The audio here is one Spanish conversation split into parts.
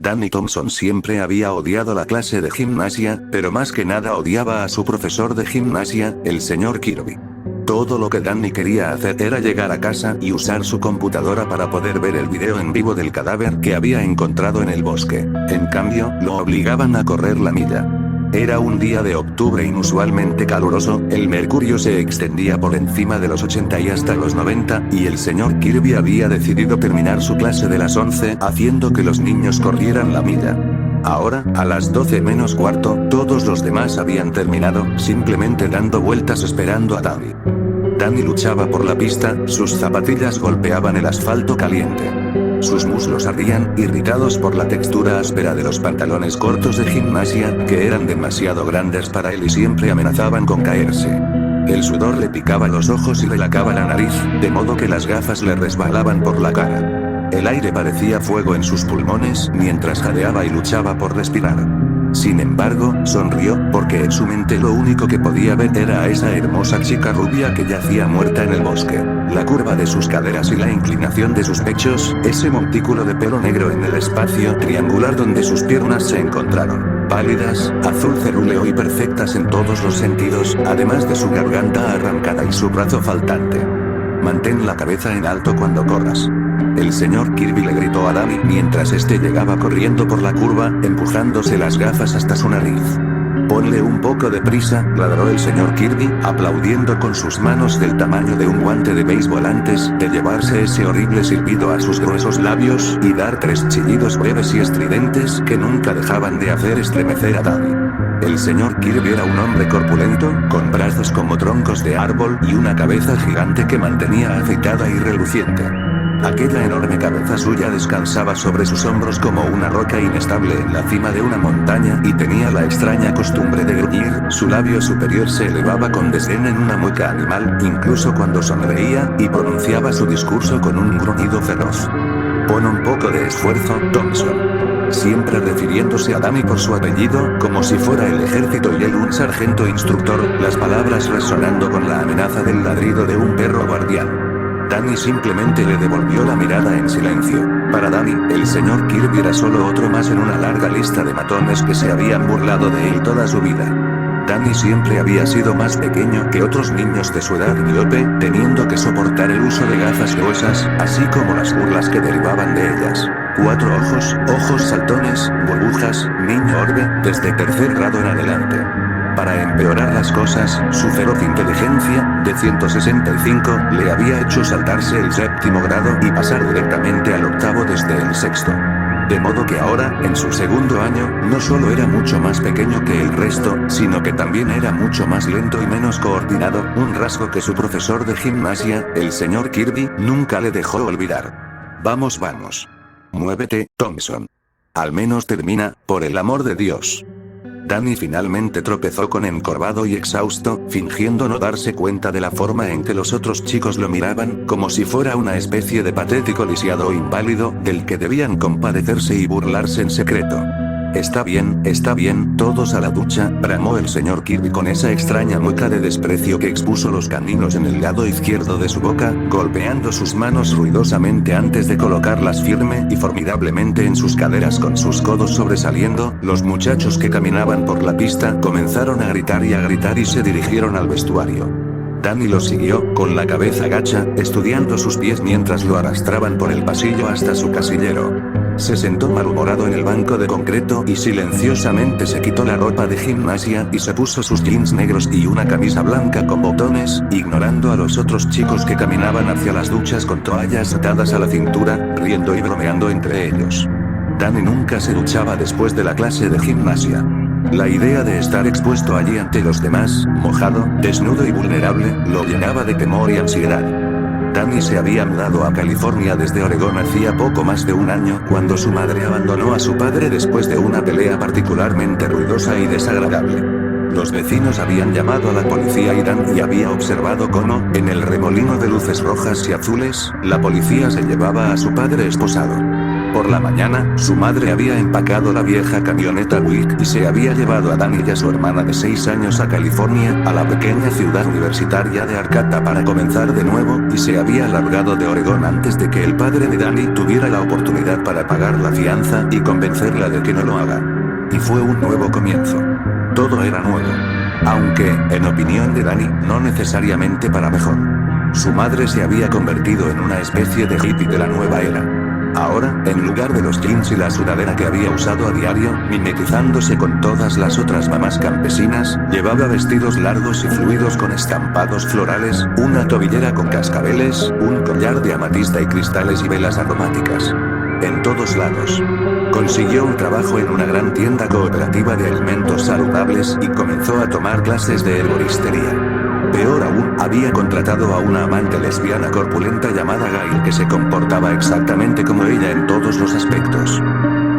Danny Thompson siempre había odiado la clase de gimnasia, pero más que nada odiaba a su profesor de gimnasia, el señor Kirby. Todo lo que Danny quería hacer era llegar a casa y usar su computadora para poder ver el video en vivo del cadáver que había encontrado en el bosque. En cambio, lo obligaban a correr la milla. Era un día de octubre inusualmente caluroso, el mercurio se extendía por encima de los 80 y hasta los 90, y el señor Kirby había decidido terminar su clase de las 11 haciendo que los niños corrieran la milla. Ahora, a las 12 menos cuarto, todos los demás habían terminado, simplemente dando vueltas esperando a Danny. Danny luchaba por la pista, sus zapatillas golpeaban el asfalto caliente. Sus muslos ardían, irritados por la textura áspera de los pantalones cortos de gimnasia, que eran demasiado grandes para él y siempre amenazaban con caerse. El sudor le picaba los ojos y le lacaba la nariz, de modo que las gafas le resbalaban por la cara. El aire parecía fuego en sus pulmones mientras jadeaba y luchaba por respirar. Sin embargo, sonrió, porque en su mente lo único que podía ver era a esa hermosa chica rubia que yacía muerta en el bosque. La curva de sus caderas y la inclinación de sus pechos, ese montículo de pelo negro en el espacio triangular donde sus piernas se encontraron. Pálidas, azul cerúleo y perfectas en todos los sentidos, además de su garganta arrancada y su brazo faltante. Mantén la cabeza en alto cuando corras. El señor Kirby le gritó a Danny mientras este llegaba corriendo por la curva, empujándose las gafas hasta su nariz. Ponle un poco de prisa, ladró el señor Kirby, aplaudiendo con sus manos del tamaño de un guante de béisbol antes de llevarse ese horrible silbido a sus gruesos labios y dar 3 chillidos breves y estridentes que nunca dejaban de hacer estremecer a Danny. El señor Kirby era un hombre corpulento, con brazos como troncos de árbol y una cabeza gigante que mantenía afeitada y reluciente. Aquella enorme cabeza suya descansaba sobre sus hombros como una roca inestable en la cima de una montaña y tenía la extraña costumbre de gruñir, su labio superior se elevaba con desdén en una mueca animal, incluso cuando sonreía, y pronunciaba su discurso con un gruñido feroz. Pon un poco de esfuerzo, Thompson. Siempre refiriéndose a Danny por su apellido, como si fuera el ejército y él un sargento instructor, las palabras resonando con la amenaza del ladrido de un perro guardián. Danny simplemente le devolvió la mirada en silencio. Para Danny, el señor Kirby era solo otro más en una larga lista de matones que se habían burlado de él toda su vida. Danny siempre había sido más pequeño que otros niños de su edad miope, teniendo que soportar el uso de gafas gruesas, así como las burlas que derivaban de ellas. 4 ojos, ojos saltones, burbujas, niño orbe, desde tercer grado en adelante. Para empeorar las cosas, su feroz inteligencia, de 165, le había hecho saltarse el 7º grado y pasar directamente al 8º desde el 6º. De modo que ahora, en su 2º año, no solo era mucho más pequeño que el resto, sino que también era mucho más lento y menos coordinado, un rasgo que su profesor de gimnasia, el señor Kirby, nunca le dejó olvidar. Vamos, vamos. Muévete, Thompson. Al menos termina, por el amor de Dios. Danny finalmente tropezó con encorvado y exhausto, fingiendo no darse cuenta de la forma en que los otros chicos lo miraban, como si fuera una especie de patético lisiado inválido, del que debían compadecerse y burlarse en secreto. Está bien, todos a la ducha, bramó el señor Kirby con esa extraña mueca de desprecio que expuso los caninos en el lado izquierdo de su boca, golpeando sus manos ruidosamente antes de colocarlas firme y formidablemente en sus caderas con sus codos sobresaliendo. Los muchachos que caminaban por la pista comenzaron a gritar y se dirigieron al vestuario. Danny lo siguió, con la cabeza gacha, estudiando sus pies mientras lo arrastraban por el pasillo hasta su casillero. Se sentó malhumorado en el banco de concreto y silenciosamente se quitó la ropa de gimnasia y se puso sus jeans negros y una camisa blanca con botones, ignorando a los otros chicos que caminaban hacia las duchas con toallas atadas a la cintura, riendo y bromeando entre ellos. Danny nunca se duchaba después de la clase de gimnasia. La idea de estar expuesto allí ante los demás, mojado, desnudo y vulnerable, lo llenaba de temor y ansiedad. Danny se había mudado a California desde Oregón hacía poco más de un año cuando su madre abandonó a su padre después de una pelea particularmente ruidosa y desagradable. Los vecinos habían llamado a la policía y Danny había observado cómo, en el remolino de luces rojas y azules, la policía se llevaba a su padre esposado. Por la mañana, su madre había empacado la vieja camioneta Buick y se había llevado a Dani y a su hermana de 6 años a California, a la pequeña ciudad universitaria de Arcata para comenzar de nuevo, y se había largado de Oregón antes de que el padre de Dani tuviera la oportunidad para pagar la fianza y convencerla de que no lo haga. Y fue un nuevo comienzo. Todo era nuevo. Aunque, en opinión de Dani, no necesariamente para mejor. Su madre se había convertido en una especie de hippie de la nueva era. Ahora, en lugar de los jeans y la sudadera que había usado a diario, mimetizándose con todas las otras mamás campesinas, llevaba vestidos largos y fluidos con estampados florales, una tobillera con cascabeles, un collar de amatista y cristales y velas aromáticas. En todos lados. Consiguió un trabajo en una gran tienda cooperativa de alimentos saludables y comenzó a tomar clases de herboristería. Peor aún, había contratado a una amante lesbiana corpulenta llamada Gail que se comportaba exactamente como ella en todos los aspectos.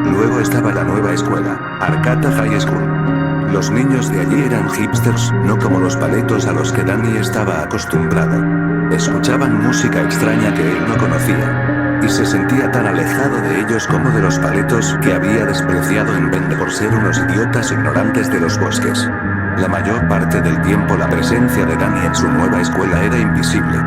Luego estaba la nueva escuela, Arcata High School. Los niños de allí eran hipsters, no como los paletos a los que Dani estaba acostumbrado. Escuchaban música extraña que él no conocía. Y se sentía tan alejado de ellos como de los paletos que había despreciado en vende por ser unos idiotas ignorantes de los bosques. La mayor parte del tiempo la presencia de Dani en su nueva escuela era invisible.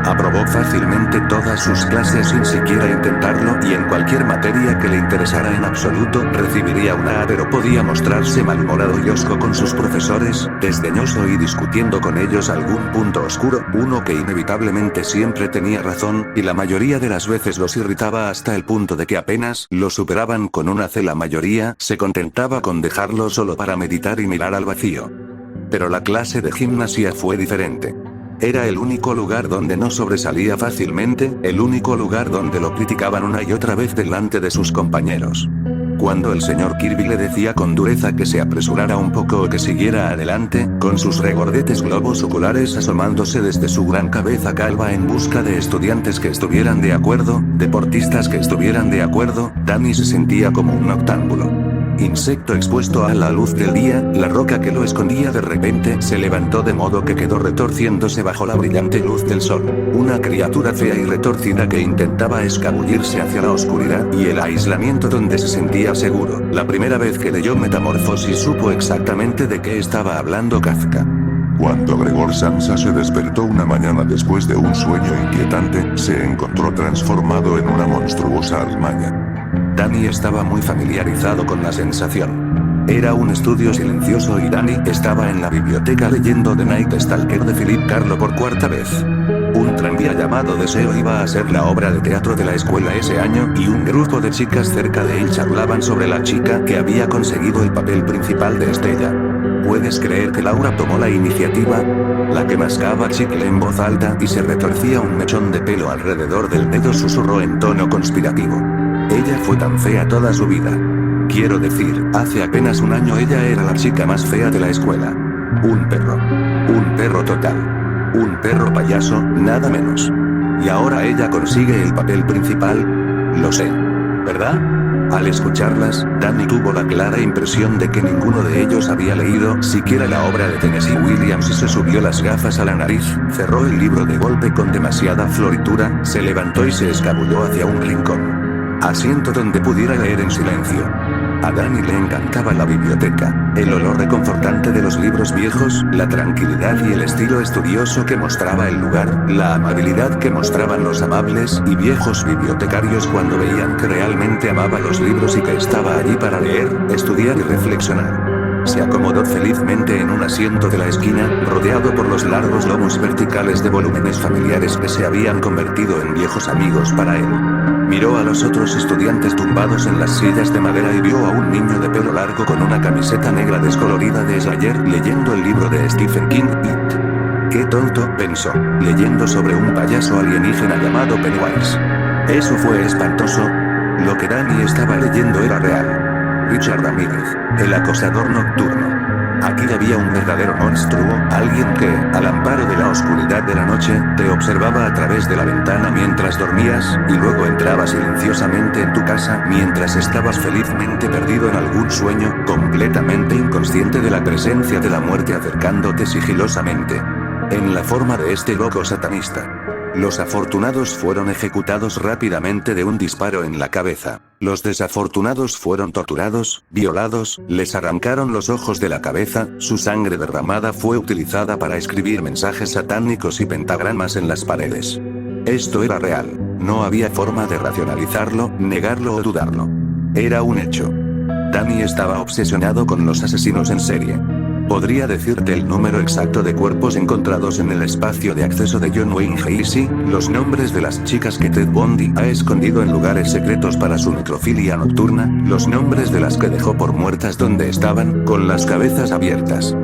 Aprobó fácilmente todas sus clases sin siquiera intentarlo y en cualquier materia que le interesara en absoluto recibiría una A, pero podía mostrarse malhumorado y hosco con sus profesores, desdeñoso y discutiendo con ellos algún punto oscuro, uno que inevitablemente siempre tenía razón, y la mayoría de las veces los irritaba hasta el punto de que apenas lo superaban con una C. La mayoría se contentaba con dejarlo solo para meditar y mirar al vacío. Pero la clase de gimnasia fue diferente. Era el único lugar donde no sobresalía fácilmente, el único lugar donde lo criticaban una y otra vez delante de sus compañeros. Cuando el señor Kirby le decía con dureza que se apresurara un poco o que siguiera adelante, con sus regordetes globos oculares asomándose desde su gran cabeza calva en busca de estudiantes que estuvieran de acuerdo, deportistas que estuvieran de acuerdo, Dani se sentía como un noctámbulo. Insecto expuesto a la luz del día, la roca que lo escondía de repente se levantó de modo que quedó retorciéndose bajo la brillante luz del sol. Una criatura fea y retorcida que intentaba escabullirse hacia la oscuridad y el aislamiento donde se sentía seguro. La primera vez que leyó Metamorfosis supo exactamente de qué estaba hablando Kafka. Cuando Gregor Samsa se despertó una mañana después de un sueño inquietante, se encontró transformado en una monstruosa alimaña. Dani estaba muy familiarizado con la sensación. Era un estudio silencioso y Dani estaba en la biblioteca leyendo The Night Stalker de Philip Carlo por cuarta vez. Un tranvía llamado Deseo iba a ser la obra de teatro de la escuela ese año y un grupo de chicas cerca de él charlaban sobre la chica que había conseguido el papel principal de Estella. ¿Puedes creer que Laura tomó la iniciativa? La que mascaba chicle en voz alta y se retorcía un mechón de pelo alrededor del dedo susurró en tono conspirativo. Ella fue tan fea toda su vida. Quiero decir, hace apenas un año ella era la chica más fea de la escuela. Un perro. Un perro total. Un perro payaso, nada menos. Y ahora ella consigue el papel principal. Lo sé. ¿Verdad? Al escucharlas, Dani tuvo la clara impresión de que ninguno de ellos había leído siquiera la obra de Tennessee Williams y se subió las gafas a la nariz, cerró el libro de golpe con demasiada floritura, se levantó y se escabulló hacia un rincón. Asiento donde pudiera leer en silencio. A Dani le encantaba la biblioteca, el olor reconfortante de los libros viejos, la tranquilidad y el estilo estudioso que mostraba el lugar, la amabilidad que mostraban los amables y viejos bibliotecarios cuando veían que realmente amaba los libros y que estaba allí para leer, estudiar y reflexionar. Se acomodó felizmente en un asiento de la esquina, rodeado por los largos lomos verticales de volúmenes familiares que se habían convertido en viejos amigos para él. Miró a los otros estudiantes tumbados en las sillas de madera y vio a un niño de pelo largo con una camiseta negra descolorida de Slayer leyendo el libro de Stephen King, It. Qué tonto, pensó, leyendo sobre un payaso alienígena llamado Pennywise. Eso fue espantoso. Lo que Dani estaba leyendo era real. Richard Ramírez, el acosador nocturno. Aquí había un verdadero monstruo, alguien que, al amparo de la oscuridad de la noche, te observaba a través de la ventana mientras dormías, y luego entraba silenciosamente en tu casa mientras estabas felizmente perdido en algún sueño, completamente inconsciente de la presencia de la muerte acercándote sigilosamente. En la forma de este loco satanista. Los afortunados fueron ejecutados rápidamente de un disparo en la cabeza. Los desafortunados fueron torturados, violados, les arrancaron los ojos de la cabeza, su sangre derramada fue utilizada para escribir mensajes satánicos y pentagramas en las paredes. Esto era real. No había forma de racionalizarlo, negarlo o dudarlo. Era un hecho. Danny estaba obsesionado con los asesinos en serie. Podría decirte el número exacto de cuerpos encontrados en el espacio de acceso de John Wayne Gacy, los nombres de las chicas que Ted Bundy ha escondido en lugares secretos para su necrofilia nocturna, los nombres de las que dejó por muertas donde estaban, con las cabezas abiertas.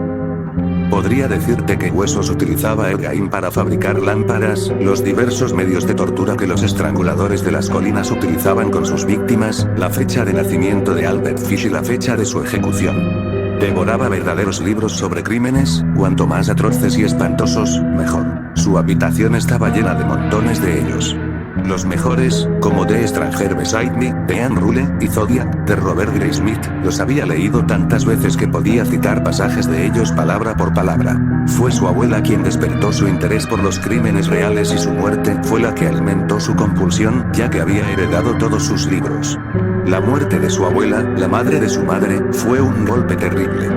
Podría decirte qué huesos utilizaba Ergain para fabricar lámparas, los diversos medios de tortura que los estranguladores de las colinas utilizaban con sus víctimas, la fecha de nacimiento de Albert Fish y la fecha de su ejecución. Devoraba verdaderos libros sobre crímenes, cuanto más atroces y espantosos, mejor. Su habitación estaba llena de montones de ellos. Los mejores, como The Stranger Beside Me, de Anne Rule, y Zodiac, de Robert Graysmith, los había leído tantas veces que podía citar pasajes de ellos palabra por palabra. Fue su abuela quien despertó su interés por los crímenes reales y su muerte fue la que alimentó su compulsión, ya que había heredado todos sus libros. La muerte de su abuela, la madre de su madre, fue un golpe terrible.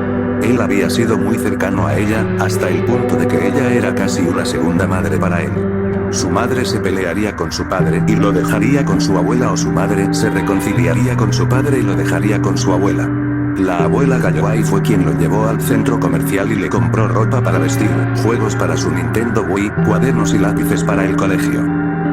Él había sido muy cercano a ella, hasta el punto de que ella era casi una segunda madre para él. Su madre se pelearía con su padre y lo dejaría con su abuela o su madre se reconciliaría con su padre y lo dejaría con su abuela. La abuela Galloway fue quien lo llevó al centro comercial y le compró ropa para vestir, juegos para su Nintendo Wii, cuadernos y lápices para el colegio.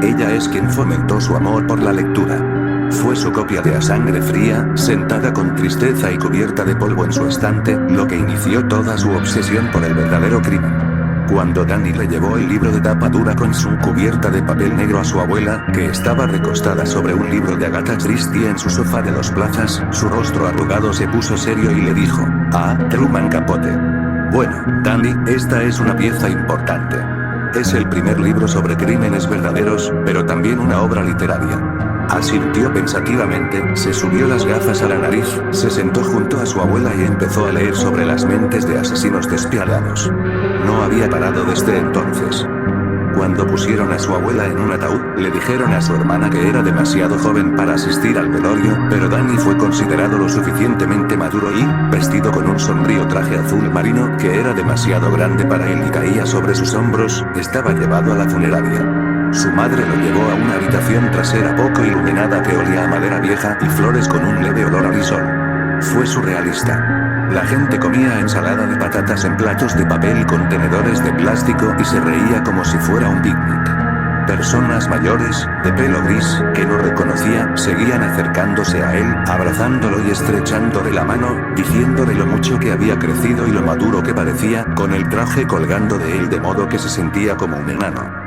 Ella es quien fomentó su amor por la lectura. Fue su copia de A Sangre Fría, sentada con tristeza y cubierta de polvo en su estante, lo que inició toda su obsesión por el verdadero crimen. Cuando Danny le llevó el libro de tapa dura con su cubierta de papel negro a su abuela, que estaba recostada sobre un libro de Agatha Christie en su sofá de Dos Plazas, su rostro arrugado se puso serio y le dijo: «Ah, Truman Capote. Bueno, Danny, esta es una pieza importante. Es el primer libro sobre crímenes verdaderos, pero también una obra literaria». Asintió pensativamente, se subió las gafas a la nariz, se sentó junto a su abuela y empezó a leer sobre las mentes de asesinos despiadados. No había parado desde entonces. Cuando pusieron a su abuela en un ataúd, le dijeron a su hermana que era demasiado joven para asistir al velorio, pero Danny fue considerado lo suficientemente maduro y, vestido con un sombrío traje azul marino que era demasiado grande para él y caía sobre sus hombros, estaba llevado a la funeraria. Su madre lo llevó a una habitación trasera poco iluminada que olía a madera vieja y flores con un leve olor a risol. Fue surrealista. La gente comía ensalada de patatas en platos de papel con tenedores de plástico y se reía como si fuera un picnic. Personas mayores, de pelo gris, que no reconocía, seguían acercándose a él, abrazándolo y estrechándole la mano, diciéndole lo mucho que había crecido y lo maduro que parecía, con el traje colgando de él de modo que se sentía como un enano.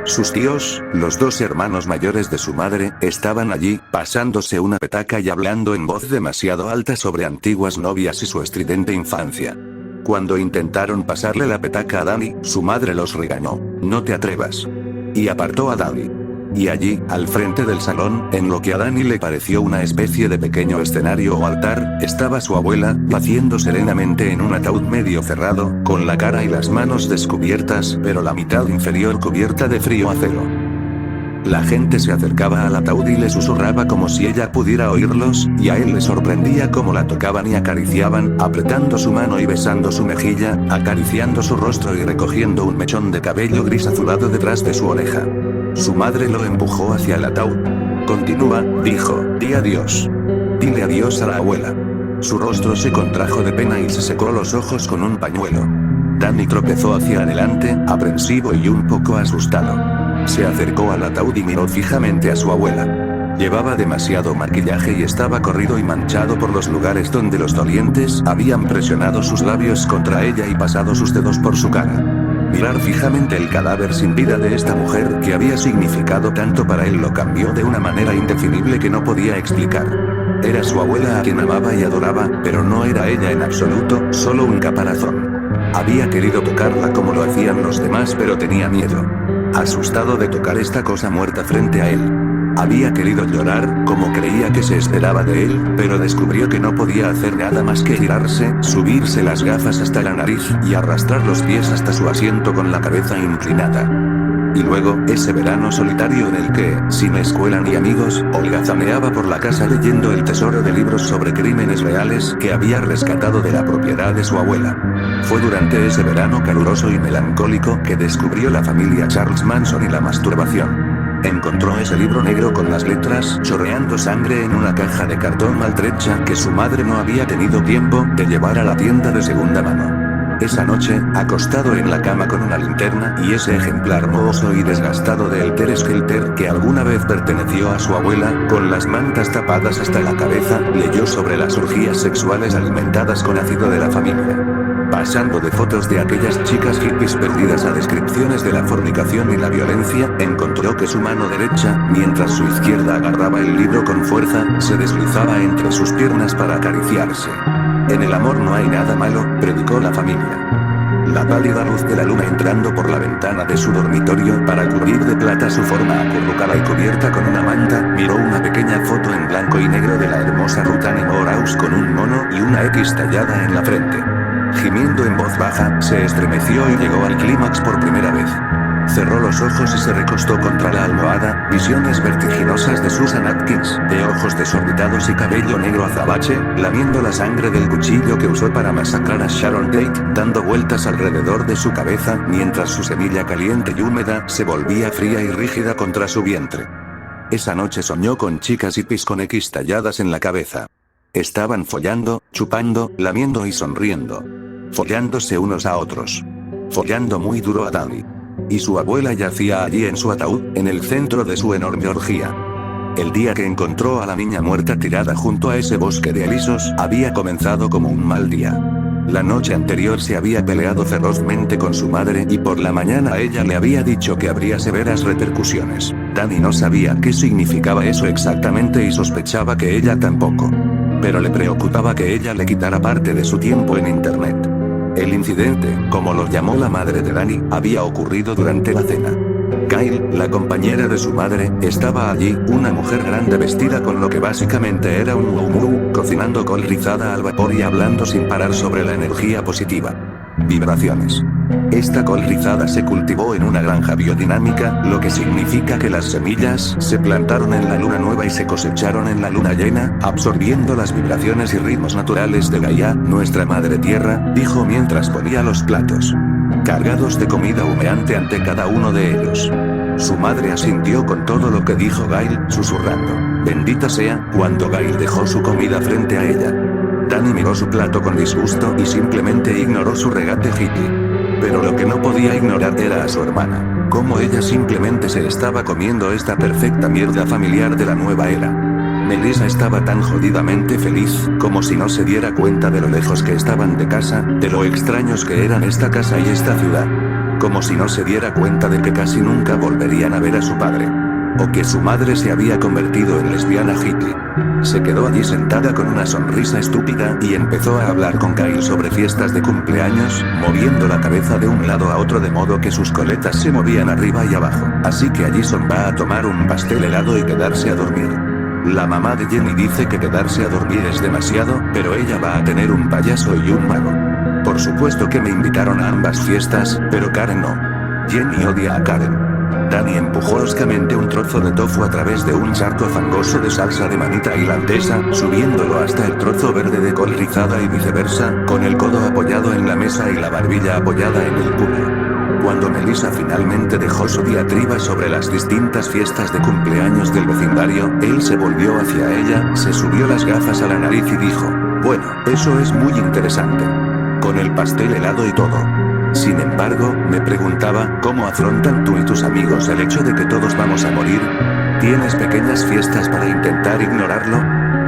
Sus tíos, los dos hermanos mayores de su madre, estaban allí, pasándose una petaca y hablando en voz demasiado alta sobre antiguas novias y su estridente infancia. Cuando intentaron pasarle la petaca a Danny, su madre los regañó: «No te atrevas». Y apartó a Danny. Y allí, al frente del salón, en lo que a Danny le pareció una especie de pequeño escenario o altar, estaba su abuela, yaciendo serenamente en un ataúd medio cerrado, con la cara y las manos descubiertas, pero la mitad inferior cubierta de frío acero. La gente se acercaba al ataúd y le susurraba como si ella pudiera oírlos, y a él le sorprendía cómo la tocaban y acariciaban, apretando su mano y besando su mejilla, acariciando su rostro y recogiendo un mechón de cabello gris azulado detrás de su oreja. Su madre lo empujó hacia el ataúd. «Continúa», dijo, «di adiós. Dile adiós a la abuela». Su rostro se contrajo de pena y se secó los ojos con un pañuelo. Danny tropezó hacia adelante, aprensivo y un poco asustado. Se acercó al ataúd y miró fijamente a su abuela. Llevaba demasiado maquillaje y estaba corrido y manchado por los lugares donde los dolientes habían presionado sus labios contra ella y pasado sus dedos por su cara. Mirar fijamente el cadáver sin vida de esta mujer que había significado tanto para él lo cambió de una manera indefinible que no podía explicar. Era su abuela a quien amaba y adoraba, pero no era ella en absoluto, solo un caparazón. Había querido tocarla como lo hacían los demás, pero tenía miedo. Asustado de tocar esta cosa muerta frente a él. Había querido llorar, como creía que se esperaba de él, pero descubrió que no podía hacer nada más que girarse, subirse las gafas hasta la nariz y arrastrar los pies hasta su asiento con la cabeza inclinada. Y luego, ese verano solitario en el que, sin escuela ni amigos, holgazaneaba por la casa leyendo el tesoro de libros sobre crímenes reales que había rescatado de la propiedad de su abuela. Fue durante ese verano caluroso y melancólico que descubrió la familia Charles Manson y la masturbación. Encontró ese libro negro con las letras chorreando sangre en una caja de cartón maltrecha que su madre no había tenido tiempo de llevar a la tienda de segunda mano. Esa noche, acostado en la cama con una linterna y ese ejemplar mohoso y desgastado de Helter Skelter que alguna vez perteneció a su abuela, con las mantas tapadas hasta la cabeza, leyó sobre las orgías sexuales alimentadas con ácido de la familia. Pasando de fotos de aquellas chicas hippies perdidas a descripciones de la fornicación y la violencia, encontró que su mano derecha, mientras su izquierda agarraba el libro con fuerza, se deslizaba entre sus piernas para acariciarse. En el amor no hay nada malo, predicó la familia. La pálida luz de la luna entrando por la ventana de su dormitorio para cubrir de plata su forma acurrucada y cubierta con una manta, miró una pequeña foto en blanco y negro de la hermosa Ruth Anne Morehouse con un mono y una X tallada en la frente. Gimiendo en voz baja, se estremeció y llegó al clímax por primera vez. Cerró los ojos y se recostó contra la almohada, visiones vertiginosas de Susan Atkins, de ojos desorbitados y cabello negro azabache, lamiendo la sangre del cuchillo que usó para masacrar a Sharon Tate, dando vueltas alrededor de su cabeza, mientras su semilla caliente y húmeda se volvía fría y rígida contra su vientre. Esa noche soñó con chicas hippies con X talladas en la cabeza. Estaban follando, chupando, lamiendo y sonriendo. Follándose unos a otros. Follando muy duro a Danny. Y su abuela yacía allí en su ataúd, en el centro de su enorme orgía. El día que encontró a la niña muerta tirada junto a ese bosque de alisos, había comenzado como un mal día. La noche anterior se había peleado ferozmente con su madre y por la mañana ella le había dicho que habría severas repercusiones. Danny no sabía qué significaba eso exactamente y sospechaba que ella tampoco. Pero le preocupaba que ella le quitara parte de su tiempo en internet. El incidente, como lo llamó la madre de Danny, había ocurrido durante la cena. Kyle, la compañera de su madre, estaba allí, una mujer grande vestida con lo que básicamente era un muumuu, cocinando col rizada al vapor y hablando sin parar sobre la energía positiva. Vibraciones. Esta col rizada se cultivó en una granja biodinámica, lo que significa que las semillas se plantaron en la luna nueva y se cosecharon en la luna llena, absorbiendo las vibraciones y ritmos naturales de Gaia, nuestra madre tierra, dijo mientras ponía los platos cargados de comida humeante ante cada uno de ellos. Su madre asintió con todo lo que dijo Gail, susurrando, bendita sea, cuando Gail dejó su comida frente a ella. Danny miró su plato con disgusto y simplemente ignoró su regate hippie. Pero lo que no podía ignorar era a su hermana, cómo ella simplemente se estaba comiendo esta perfecta mierda familiar de la nueva era. Melissa estaba tan jodidamente feliz, como si no se diera cuenta de lo lejos que estaban de casa, de lo extraños que eran esta casa y esta ciudad. Como si no se diera cuenta de que casi nunca volverían a ver a su padre. O que su madre se había convertido en lesbiana hippie. Se quedó allí sentada con una sonrisa estúpida y empezó a hablar con Kyle sobre fiestas de cumpleaños, moviendo la cabeza de un lado a otro de modo que sus coletas se movían arriba y abajo. Así que Allison va a tomar un pastel helado y quedarse a dormir. La mamá de Jenny dice que quedarse a dormir es demasiado, pero ella va a tener un payaso y un mago. Por supuesto que me invitaron a ambas fiestas, pero Karen no. Jenny odia a Karen. Danny empujó bruscamente un trozo de tofu a través de un charco fangoso de salsa de maní tailandesa, subiéndolo hasta el trozo verde de col rizada y viceversa, con el codo apoyado en la mesa y la barbilla apoyada en el puño. Cuando Melissa finalmente dejó su diatriba sobre las distintas fiestas de cumpleaños del vecindario, él se volvió hacia ella, se subió las gafas a la nariz y dijo, bueno, eso es muy interesante. Con el pastel helado y todo. Sin embargo, me preguntaba, ¿cómo afrontan tú y tus amigos el hecho de que todos vamos a morir? ¿Tienes pequeñas fiestas para intentar ignorarlo?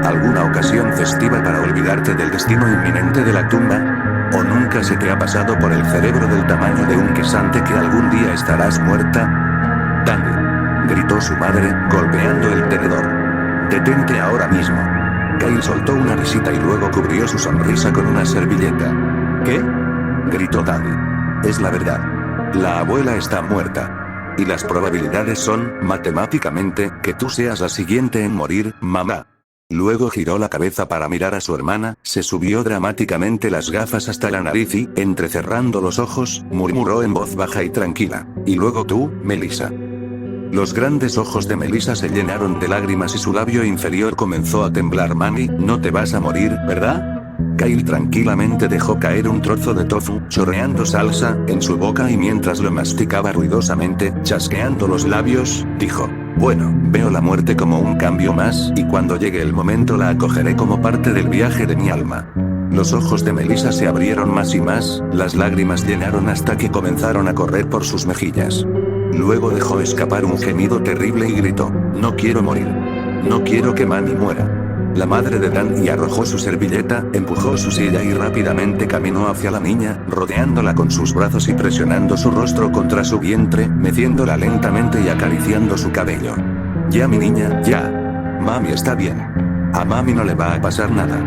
¿Alguna ocasión festiva para olvidarte del destino inminente de la tumba? ¿O nunca se te ha pasado por el cerebro del tamaño de un guisante que algún día estarás muerta? Danny, gritó su madre, golpeando el tenedor. Detente ahora mismo. Kyle soltó una risita y luego cubrió su sonrisa con una servilleta. ¿Qué? Gritó Danny. Es la verdad. La abuela está muerta. Y las probabilidades son, matemáticamente, que tú seas la siguiente en morir, mamá. Luego giró la cabeza para mirar a su hermana, se subió dramáticamente las gafas hasta la nariz y, entrecerrando los ojos, murmuró en voz baja y tranquila. Y luego tú, Melissa. Los grandes ojos de Melissa se llenaron de lágrimas y su labio inferior comenzó a temblar. Mami, no te vas a morir, ¿verdad? Kyle tranquilamente dejó caer un trozo de tofu, chorreando salsa, en su boca y mientras lo masticaba ruidosamente, chasqueando los labios, dijo: bueno, veo la muerte como un cambio más, y cuando llegue el momento la acogeré como parte del viaje de mi alma. Los ojos de Melissa se abrieron más y más, las lágrimas llenaron hasta que comenzaron a correr por sus mejillas. Luego dejó escapar un gemido terrible y gritó: no quiero morir. No quiero que Manny muera. La madre de Danny arrojó su servilleta, empujó su silla y rápidamente caminó hacia la niña, rodeándola con sus brazos y presionando su rostro contra su vientre, meciéndola lentamente y acariciando su cabello. Ya mi niña, ya. Mami está bien. A Mami no le va a pasar nada.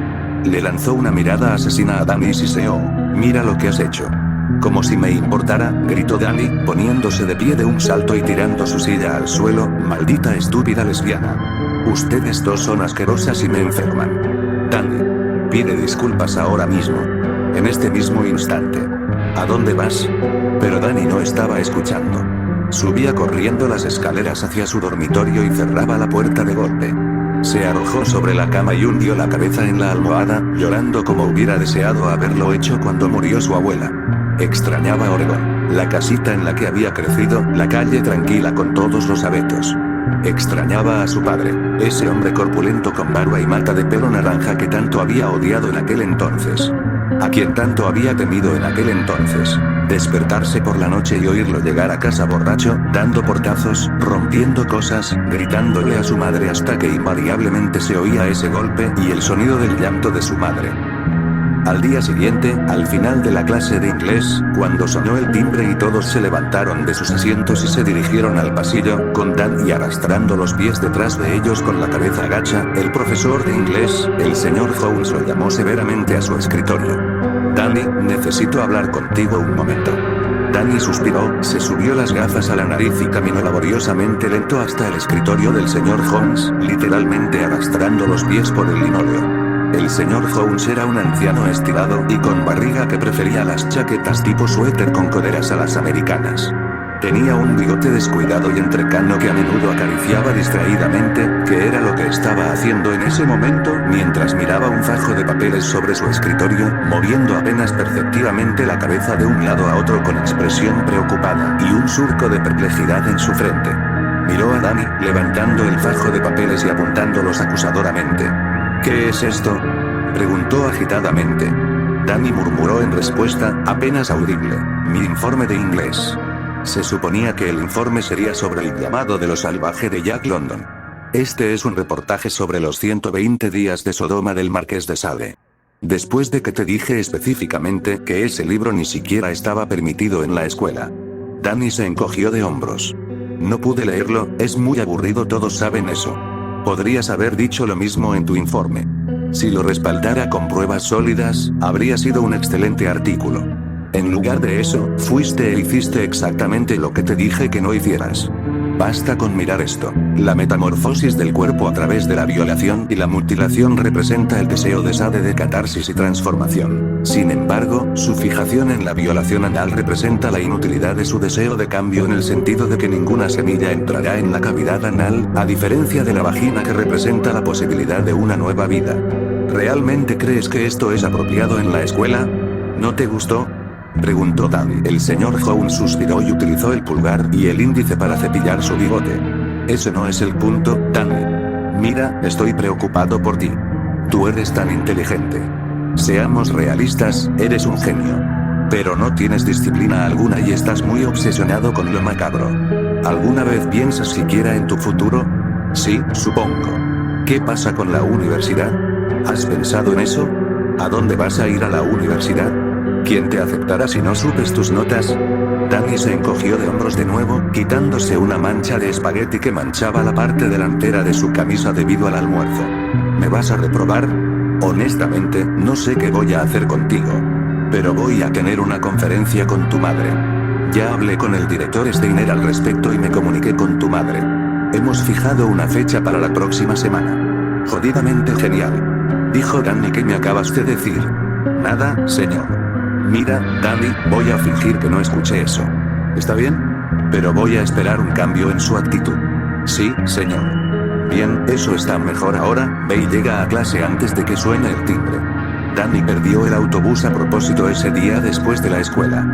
Le lanzó una mirada asesina a Danny y siseó: mira lo que has hecho. Como si me importara, gritó Danny, poniéndose de pie de un salto y tirando su silla al suelo. Maldita estúpida lesbiana. Ustedes dos son asquerosas y me enferman. Danny, pide disculpas ahora mismo. En este mismo instante. ¿A dónde vas? Pero Danny no estaba escuchando. Subía corriendo las escaleras hacia su dormitorio y cerraba la puerta de golpe. Se arrojó sobre la cama y hundió la cabeza en la almohada, llorando como hubiera deseado haberlo hecho cuando murió su abuela. Extrañaba Oregón, la casita en la que había crecido, la calle tranquila con todos los abetos. Extrañaba a su padre, ese hombre corpulento con barba y mata de pelo naranja que tanto había odiado en aquel entonces. A quien tanto había temido en aquel entonces. Despertarse por la noche y oírlo llegar a casa borracho, dando portazos, rompiendo cosas, gritándole a su madre hasta que invariablemente se oía ese golpe y el sonido del llanto de su madre. Al día siguiente, al final de la clase de inglés, cuando sonó el timbre y todos se levantaron de sus asientos y se dirigieron al pasillo, con Danny arrastrando los pies detrás de ellos con la cabeza agacha, el profesor de inglés, el señor Holmes, lo llamó severamente a su escritorio. Danny, necesito hablar contigo un momento. Danny suspiró, se subió las gafas a la nariz y caminó laboriosamente lento hasta el escritorio del señor Holmes, literalmente arrastrando los pies por el linóleo. El señor Holmes era un anciano estirado y con barriga que prefería las chaquetas tipo suéter con coderas a las americanas. Tenía un bigote descuidado y entrecano que a menudo acariciaba distraídamente, que era lo que estaba haciendo en ese momento mientras miraba un fajo de papeles sobre su escritorio, moviendo apenas perceptiblemente la cabeza de un lado a otro con expresión preocupada y un surco de perplejidad en su frente. Miró a Danny, levantando el fajo de papeles y apuntándolos acusadoramente. ¿Qué es esto?, preguntó agitadamente. Danny murmuró en respuesta, apenas audible: mi informe de inglés. Se suponía que el informe sería sobre el llamado de lo salvaje de Jack London. Este es un reportaje sobre los 120 días de Sodoma del Marqués de Sade. Después de que te dije específicamente que ese libro ni siquiera estaba permitido en la escuela. Danny se encogió de hombros. No pude leerlo, es muy aburrido, todos saben eso. Podrías haber dicho lo mismo en tu informe. Si lo respaldara con pruebas sólidas, habría sido un excelente artículo. En lugar de eso, fuiste e hiciste exactamente lo que te dije que no hicieras. Basta con mirar esto. La metamorfosis del cuerpo a través de la violación y la mutilación representa el deseo de Sade de catarsis y transformación. Sin embargo, su fijación en la violación anal representa la inutilidad de su deseo de cambio en el sentido de que ninguna semilla entrará en la cavidad anal, a diferencia de la vagina que representa la posibilidad de una nueva vida. ¿Realmente crees que esto es apropiado en la escuela? ¿No te gustó?, preguntó Danny. El señor Holmes suspiró y utilizó el pulgar y el índice para cepillar su bigote. Ese no es el punto, Danny. Mira, estoy preocupado por ti. Tú eres tan inteligente. Seamos realistas, eres un genio. Pero no tienes disciplina alguna y estás muy obsesionado con lo macabro. ¿Alguna vez piensas siquiera en tu futuro? Sí, supongo. ¿Qué pasa con la universidad? ¿Has pensado en eso? ¿A dónde vas a ir a la universidad? ¿Quién te aceptará si no subes tus notas? Danny se encogió de hombros de nuevo, quitándose una mancha de espagueti que manchaba la parte delantera de su camisa debido al almuerzo. ¿Me vas a reprobar? Honestamente, no sé qué voy a hacer contigo. Pero voy a tener una conferencia con tu madre. Ya hablé con el director Steiner al respecto y me comuniqué con tu madre. Hemos fijado una fecha para la próxima semana. Jodidamente genial. Dijo Danny. ¿Qué me acabas de decir? Nada, señor. Mira, Danny, voy a fingir que no escuché eso. ¿Está bien? Pero voy a esperar un cambio en su actitud. Sí, señor. Bien, eso está mejor ahora. Ve y llega a clase antes de que suene el timbre. Danny perdió el autobús a propósito ese día después de la escuela.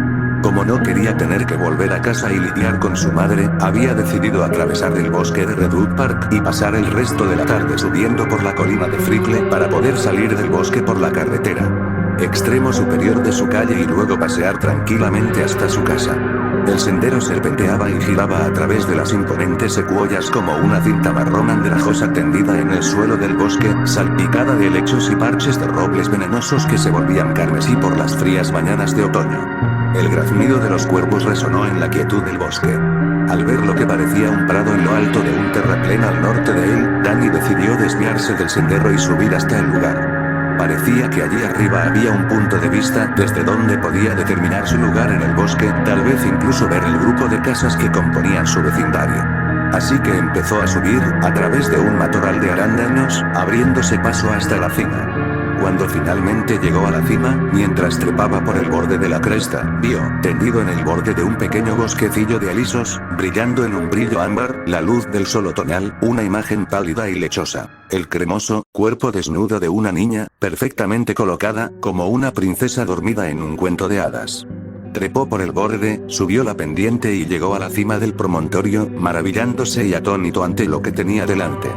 Como no quería tener que volver a casa y lidiar con su madre, había decidido atravesar el bosque de Redwood Park y pasar el resto de la tarde subiendo por la colina de Frickle para poder salir del bosque por la carretera extremo superior de su calle y luego pasear tranquilamente hasta su casa. El sendero serpenteaba y giraba a través de las imponentes secuoyas como una cinta marrón andrajosa tendida en el suelo del bosque, salpicada de helechos y parches de robles venenosos que se volvían carmesí por las frías mañanas de otoño. El graznido de los cuervos resonó en la quietud del bosque. Al ver lo que parecía un prado en lo alto de un terraplén al norte de él, Danny decidió desviarse del sendero y subir hasta el lugar. Parecía que allí arriba había un punto de vista desde donde podía determinar su lugar en el bosque, tal vez incluso ver el grupo de casas que componían su vecindario. Así que empezó a subir, a través de un matorral de arándanos, abriéndose paso hasta la cima. Cuando finalmente llegó a la cima, mientras trepaba por el borde de la cresta, vio, tendido en el borde de un pequeño bosquecillo de alisos, brillando en un brillo ámbar, la luz del sol otoñal, una imagen pálida y lechosa. El cremoso cuerpo desnudo de una niña, perfectamente colocada, como una princesa dormida en un cuento de hadas. Trepó por el borde, subió la pendiente y llegó a la cima del promontorio, maravillándose y atónito ante lo que tenía delante.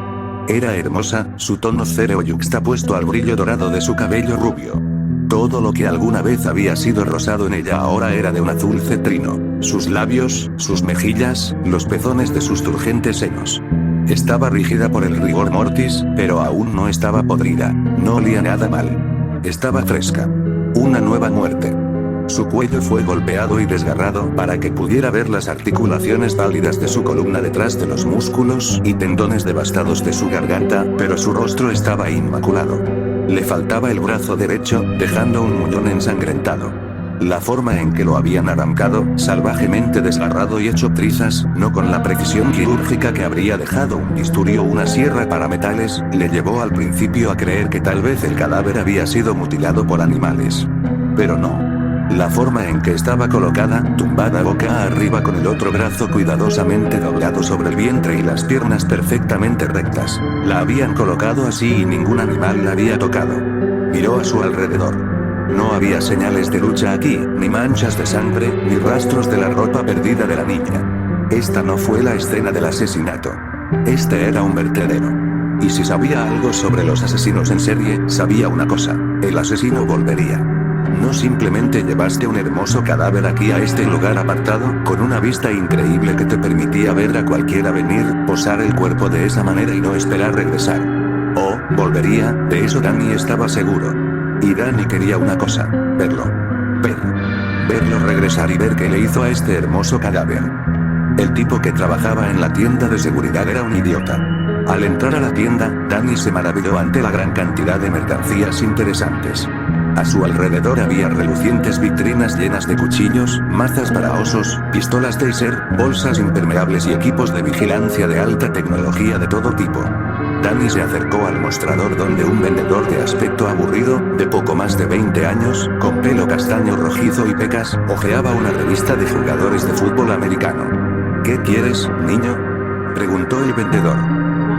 Era hermosa, su tono céreo yuxtapuesto al brillo dorado de su cabello rubio. Todo lo que alguna vez había sido rosado en ella ahora era de un azul cetrino. Sus labios, sus mejillas, los pezones de sus turgentes senos. Estaba rígida por el rigor mortis, pero aún no estaba podrida. No olía nada mal. Estaba fresca. Una nueva muerte. Su cuello fue golpeado y desgarrado para que pudiera ver las articulaciones pálidas de su columna detrás de los músculos y tendones devastados de su garganta, pero su rostro estaba inmaculado. Le faltaba el brazo derecho, dejando un muñón ensangrentado. La forma en que lo habían arrancado, salvajemente desgarrado y hecho trizas, no con la precisión quirúrgica que habría dejado un bisturí o una sierra para metales, le llevó al principio a creer que tal vez el cadáver había sido mutilado por animales. Pero no. La forma en que estaba colocada, tumbada boca arriba con el otro brazo cuidadosamente doblado sobre el vientre y las piernas perfectamente rectas. La habían colocado así y ningún animal la había tocado. Miró a su alrededor. No había señales de lucha aquí, ni manchas de sangre, ni rastros de la ropa perdida de la niña. Esta no fue la escena del asesinato. Este era un vertedero. Y si sabía algo sobre los asesinos en serie, sabía una cosa: el asesino volvería. No simplemente llevaste un hermoso cadáver aquí a este lugar apartado, con una vista increíble que te permitía ver a cualquiera venir, posar el cuerpo de esa manera y no esperar regresar. Oh, volvería, de eso Danny estaba seguro. Y Danny quería una cosa: verlo. Verlo regresar y ver qué le hizo a este hermoso cadáver. El tipo que trabajaba en la tienda de seguridad era un idiota. Al entrar a la tienda, Danny se maravilló ante la gran cantidad de mercancías interesantes. A su alrededor había relucientes vitrinas llenas de cuchillos, mazas para osos, pistolas taser, bolsas impermeables y equipos de vigilancia de alta tecnología de todo tipo. Danny se acercó al mostrador donde un vendedor de aspecto aburrido, de poco más de 20 años, con pelo castaño rojizo y pecas, hojeaba una revista de jugadores de fútbol americano. ¿Qué quieres, niño?, preguntó el vendedor.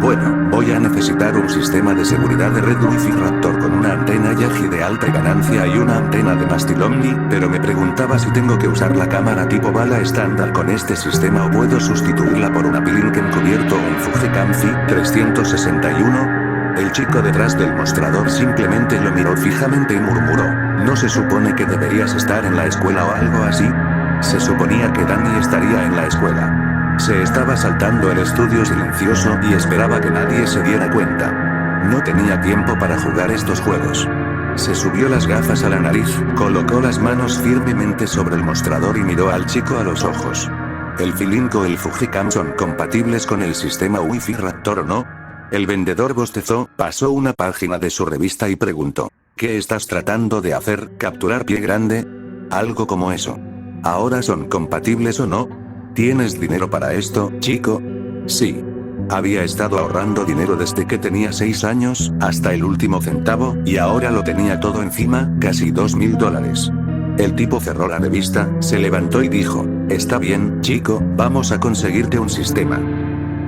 Bueno, voy a necesitar un sistema de seguridad de red Wi-Fi Raptor con una antena Yagi de alta ganancia y una antena de mástil Omni, pero me preguntaba si tengo que usar la cámara tipo bala estándar con este sistema o puedo sustituirla por una Uplink encubierto o un Fujicam Fi 361. El chico detrás del mostrador simplemente lo miró fijamente y murmuró: ¿no se supone que deberías estar en la escuela o algo así? Se suponía que Danny estaría en la escuela. Se estaba saltando el estudio silencioso y esperaba que nadie se diera cuenta. No tenía tiempo para jugar estos juegos. Se subió las gafas a la nariz, colocó las manos firmemente sobre el mostrador y miró al chico a los ojos. ¿El Filink o el Fujicam son compatibles con el sistema Wi-Fi Raptor o no? El vendedor bostezó, pasó una página de su revista y preguntó: ¿qué estás tratando de hacer? ¿Capturar pie grande? Algo como eso. ¿Ahora son compatibles o no? ¿Tienes dinero para esto, chico? Sí. Había estado ahorrando dinero desde que tenía 6 años, hasta el último centavo, y ahora lo tenía todo encima, casi $2000. El tipo cerró la revista, se levantó y dijo, está bien, chico, vamos a conseguirte un sistema.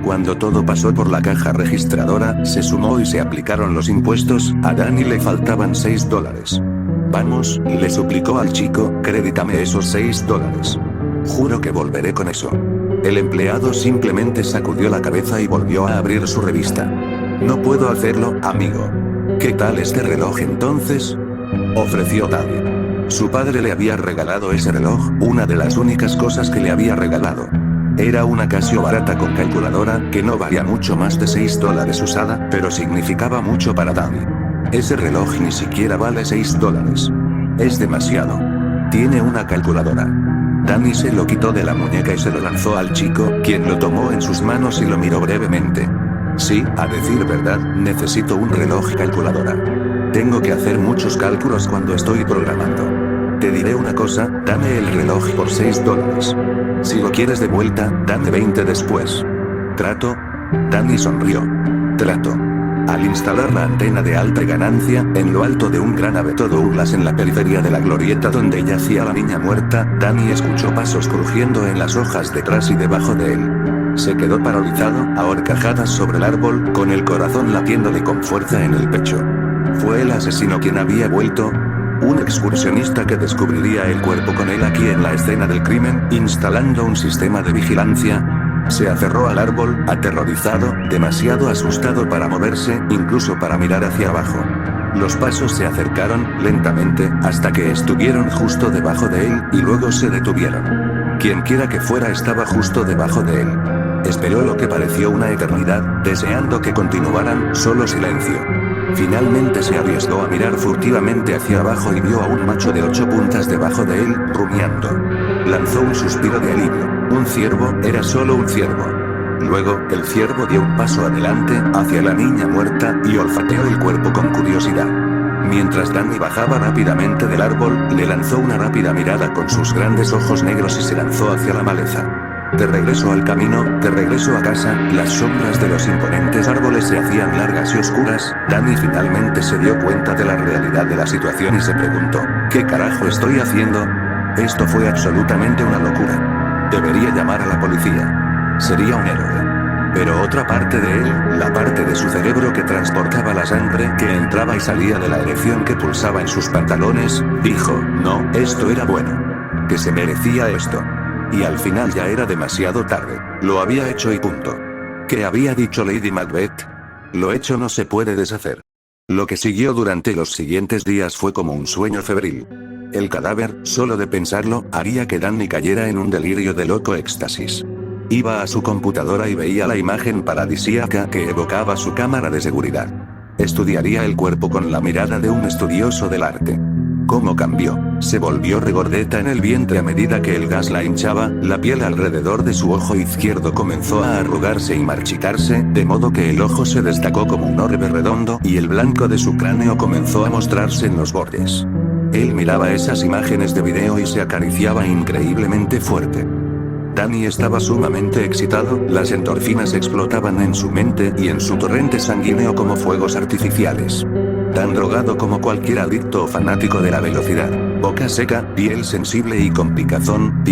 Cuando todo pasó por la caja registradora, se sumó y se aplicaron los impuestos, a Danny le faltaban $6. Vamos, le suplicó al chico, créditame esos $6. Juro que volveré con eso. El empleado simplemente sacudió la cabeza y volvió a abrir su revista. No puedo hacerlo, amigo. ¿Qué tal este reloj entonces? Ofreció Danny. Su padre le había regalado ese reloj, una de las únicas cosas que le había regalado. Era una Casio barata con calculadora, que no valía mucho más de $6 usada, pero significaba mucho para Danny. Ese reloj ni siquiera vale $6. Es demasiado. Tiene una calculadora. Danny se lo quitó de la muñeca y se lo lanzó al chico, quien lo tomó en sus manos y lo miró brevemente. Sí, a decir verdad, necesito un reloj calculadora. Tengo que hacer muchos cálculos cuando estoy programando. Te diré una cosa, dame el reloj por $6. Si lo quieres de vuelta, dame 20 después. ¿Trato? Danny sonrió. Trato. Al instalar la antena de alta ganancia, en lo alto de un gran abeto Douglas en la periferia de la glorieta donde yacía la niña muerta, Danny escuchó pasos crujiendo en las hojas detrás y debajo de él. Se quedó paralizado, a horcajadas sobre el árbol, con el corazón latiéndole con fuerza en el pecho. ¿Fue el asesino quien había vuelto? Un excursionista que descubriría el cuerpo con él aquí en la escena del crimen, instalando un sistema de vigilancia. Se aferró al árbol, aterrorizado, demasiado asustado para moverse, incluso para mirar hacia abajo. Los pasos se acercaron, lentamente, hasta que estuvieron justo debajo de él, y luego se detuvieron. Quienquiera que fuera estaba justo debajo de él. Esperó lo que pareció una eternidad, deseando que continuaran, solo silencio. Finalmente se arriesgó a mirar furtivamente hacia abajo y vio a un macho de 8 puntas debajo de él, rumiando. Lanzó un suspiro de alivio. Un ciervo, era solo un ciervo. Luego, el ciervo dio un paso adelante, hacia la niña muerta, y olfateó el cuerpo con curiosidad. Mientras Danny bajaba rápidamente del árbol, le lanzó una rápida mirada con sus grandes ojos negros y se lanzó hacia la maleza. De regreso al camino, de regreso a casa, las sombras de los imponentes árboles se hacían largas y oscuras. Danny finalmente se dio cuenta de la realidad de la situación y se preguntó, ¿qué carajo estoy haciendo? Esto fue absolutamente una locura. Debería llamar a la policía. Sería un héroe. Pero otra parte de él, la parte de su cerebro que transportaba la sangre que entraba y salía de la erección que pulsaba en sus pantalones, dijo, no, esto era bueno. Que se merecía esto. Y al final ya era demasiado tarde. Lo había hecho y punto. ¿Qué había dicho Lady Macbeth? Lo hecho no se puede deshacer. Lo que siguió durante los siguientes días fue como un sueño febril. El cadáver, solo de pensarlo, haría que Danny cayera en un delirio de loco éxtasis. Iba a su computadora y veía la imagen paradisíaca que evocaba su cámara de seguridad. Estudiaría el cuerpo con la mirada de un estudioso del arte. ¿Cómo cambió? Se volvió regordeta en el vientre a medida que el gas la hinchaba, la piel alrededor de su ojo izquierdo comenzó a arrugarse y marchitarse, de modo que el ojo se destacó como un orbe redondo y el blanco de su cráneo comenzó a mostrarse en los bordes. Él miraba esas imágenes de video y se acariciaba increíblemente fuerte. Danny estaba sumamente excitado, las endorfinas explotaban en su mente y en su torrente sanguíneo como fuegos artificiales. Tan drogado como cualquier adicto o fanático de la velocidad. Boca seca, piel sensible y con picazón,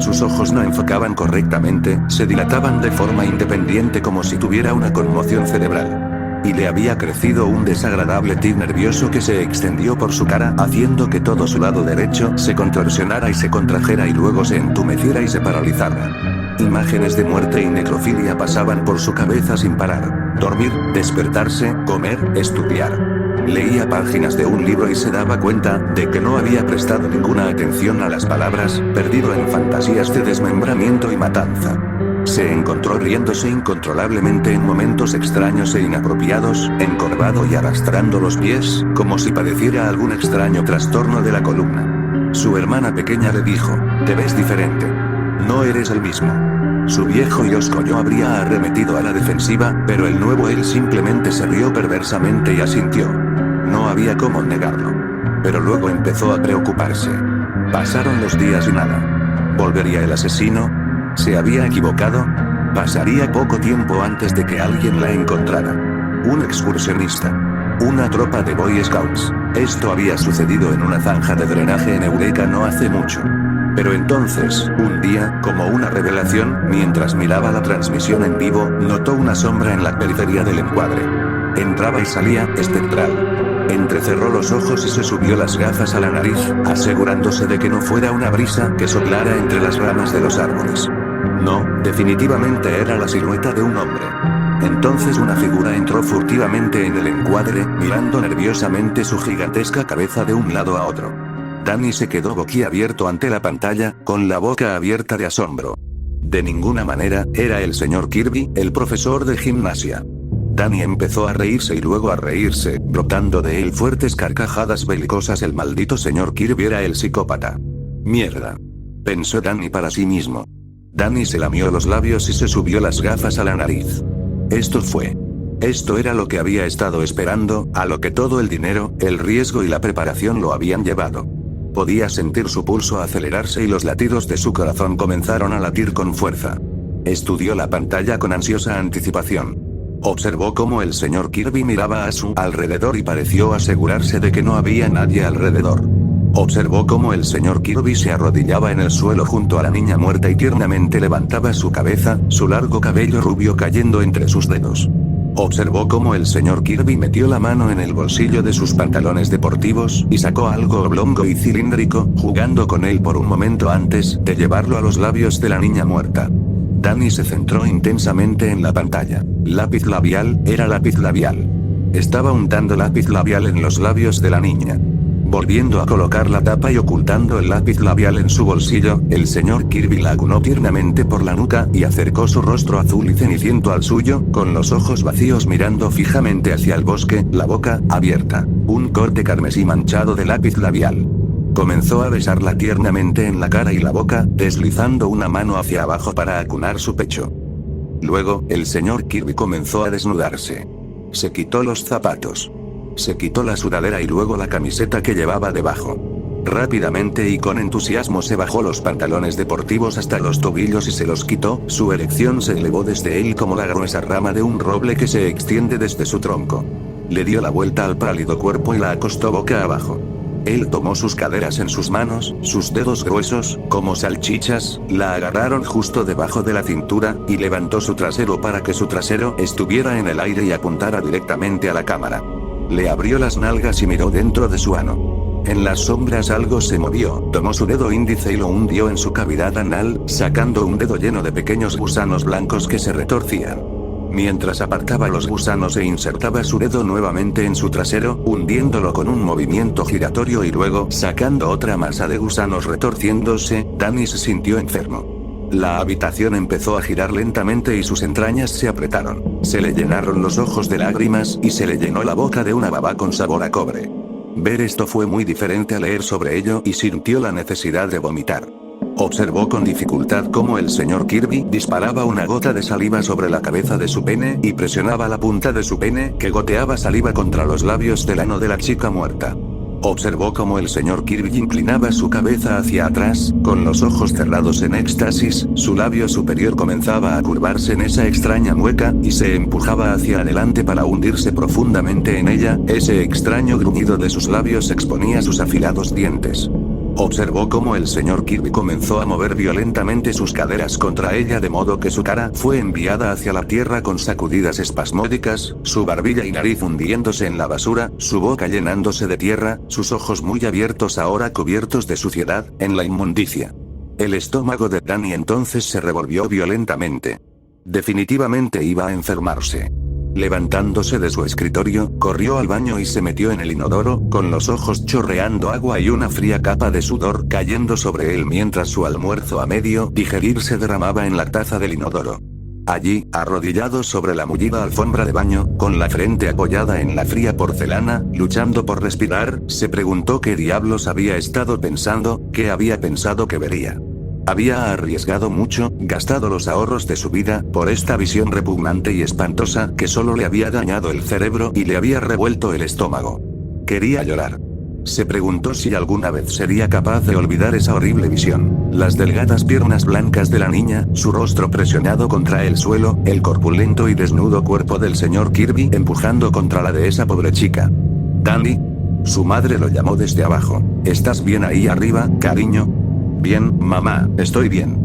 sus ojos no enfocaban correctamente, se dilataban de forma independiente como si tuviera una conmoción cerebral. Y le había crecido un desagradable tic nervioso que se extendió por su cara, haciendo que todo su lado derecho se contorsionara y se contrajera y luego se entumeciera y se paralizara. Imágenes de muerte y necrofilia pasaban por su cabeza sin parar. Dormir, despertarse, comer, estudiar. Leía páginas de un libro y se daba cuenta de que no había prestado ninguna atención a las palabras, perdido en fantasías de desmembramiento y matanza. Se encontró riéndose incontrolablemente en momentos extraños e inapropiados, encorvado y arrastrando los pies, como si padeciera algún extraño trastorno de la columna. Su hermana pequeña le dijo, te ves diferente. No eres el mismo. Su viejo y osco yo habría arremetido a la defensiva, pero el nuevo él simplemente se rió perversamente y asintió. No había cómo negarlo. Pero luego empezó a preocuparse. Pasaron los días y nada. ¿Volvería el asesino? ¿Se había equivocado? Pasaría poco tiempo antes de que alguien la encontrara. Un excursionista. Una tropa de Boy Scouts. Esto había sucedido en una zanja de drenaje en Eureka no hace mucho. Pero entonces, un día, como una revelación, mientras miraba la transmisión en vivo, notó una sombra en la periferia del encuadre. Entraba y salía, espectral. Entrecerró los ojos y se subió las gafas a la nariz, asegurándose de que no fuera una brisa que soplara entre las ramas de los árboles. No, definitivamente era la silueta de un hombre. Entonces una figura entró furtivamente en el encuadre, mirando nerviosamente su gigantesca cabeza de un lado a otro. Danny se quedó boquiabierto ante la pantalla, con la boca abierta de asombro. De ninguna manera, era el señor Kirby, el profesor de gimnasia. Danny empezó a reírse y luego a reírse, brotando de él fuertes carcajadas belicosas. El maldito señor Kirby era el psicópata. Mierda. Pensó Danny para sí mismo. Danny se lamió los labios y se subió las gafas a la nariz. Esto era lo que había estado esperando, a lo que todo el dinero, el riesgo y la preparación lo habían llevado. Podía sentir su pulso acelerarse y los latidos de su corazón comenzaron a latir con fuerza. Estudió la pantalla con ansiosa anticipación. Observó cómo el señor Kirby miraba a su alrededor y pareció asegurarse de que no había nadie alrededor. Observó cómo el señor Kirby se arrodillaba en el suelo junto a la niña muerta y tiernamente levantaba su cabeza, su largo cabello rubio cayendo entre sus dedos. Observó cómo el señor Kirby metió la mano en el bolsillo de sus pantalones deportivos y sacó algo oblongo y cilíndrico, jugando con él por un momento antes de llevarlo a los labios de la niña muerta. Danny se centró intensamente en la pantalla. Lápiz labial, era lápiz labial. Estaba untando lápiz labial en los labios de la niña. Volviendo a colocar la tapa y ocultando el lápiz labial en su bolsillo, el señor Kirby la acunó tiernamente por la nuca y acercó su rostro azul y ceniciento al suyo, con los ojos vacíos mirando fijamente hacia el bosque, la boca abierta. Un corte carmesí manchado de lápiz labial. Comenzó a besarla tiernamente en la cara y la boca, deslizando una mano hacia abajo para acunar su pecho. Luego, el señor Kirby comenzó a desnudarse. Se quitó los zapatos. Se quitó la sudadera y luego la camiseta que llevaba debajo. Rápidamente y con entusiasmo se bajó los pantalones deportivos hasta los tobillos y se los quitó. Su erección se elevó desde él como la gruesa rama de un roble que se extiende desde su tronco. Le dio la vuelta al pálido cuerpo y la acostó boca abajo. Él tomó sus caderas en sus manos, sus dedos gruesos, como salchichas, la agarraron justo debajo de la cintura, y levantó su trasero para que su trasero estuviera en el aire y apuntara directamente a la cámara. Le abrió las nalgas y miró dentro de su ano. En las sombras algo se movió, tomó su dedo índice y lo hundió en su cavidad anal, sacando un dedo lleno de pequeños gusanos blancos que se retorcían. Mientras apartaba los gusanos e insertaba su dedo nuevamente en su trasero, hundiéndolo con un movimiento giratorio y luego sacando otra masa de gusanos retorciéndose, Danny se sintió enfermo. La habitación empezó a girar lentamente y sus entrañas se apretaron. Se le llenaron los ojos de lágrimas y se le llenó la boca de una baba con sabor a cobre. Ver esto fue muy diferente a leer sobre ello y sintió la necesidad de vomitar. Observó con dificultad cómo el señor Kirby disparaba una gota de saliva sobre la cabeza de su pene y presionaba la punta de su pene que goteaba saliva contra los labios del ano de la chica muerta. Observó cómo el señor Kirby inclinaba su cabeza hacia atrás, con los ojos cerrados en éxtasis, su labio superior comenzaba a curvarse en esa extraña mueca, y se empujaba hacia adelante para hundirse profundamente en ella. Ese extraño gruñido de sus labios exponía sus afilados dientes. Observó cómo el señor Kirby comenzó a mover violentamente sus caderas contra ella de modo que su cara fue enviada hacia la tierra con sacudidas espasmódicas, su barbilla y nariz hundiéndose en la basura, su boca llenándose de tierra, sus ojos muy abiertos ahora cubiertos de suciedad, en la inmundicia. El estómago de Danny entonces se revolvió violentamente. Definitivamente iba a enfermarse. Levantándose de su escritorio, corrió al baño y se metió en el inodoro, con los ojos chorreando agua y una fría capa de sudor cayendo sobre él mientras su almuerzo a medio digerir se derramaba en la taza del inodoro. Allí, arrodillado sobre la mullida alfombra de baño, con la frente apoyada en la fría porcelana, luchando por respirar, se preguntó qué diablos había estado pensando, qué había pensado que vería. Había arriesgado mucho, gastado los ahorros de su vida, por esta visión repugnante y espantosa que solo le había dañado el cerebro y le había revuelto el estómago. Quería llorar. Se preguntó si alguna vez sería capaz de olvidar esa horrible visión. Las delgadas piernas blancas de la niña, su rostro presionado contra el suelo, el corpulento y desnudo cuerpo del señor Kirby empujando contra la de esa pobre chica. «Danny». Su madre lo llamó desde abajo. «¿Estás bien ahí arriba, cariño?» «Bien, mamá, estoy bien».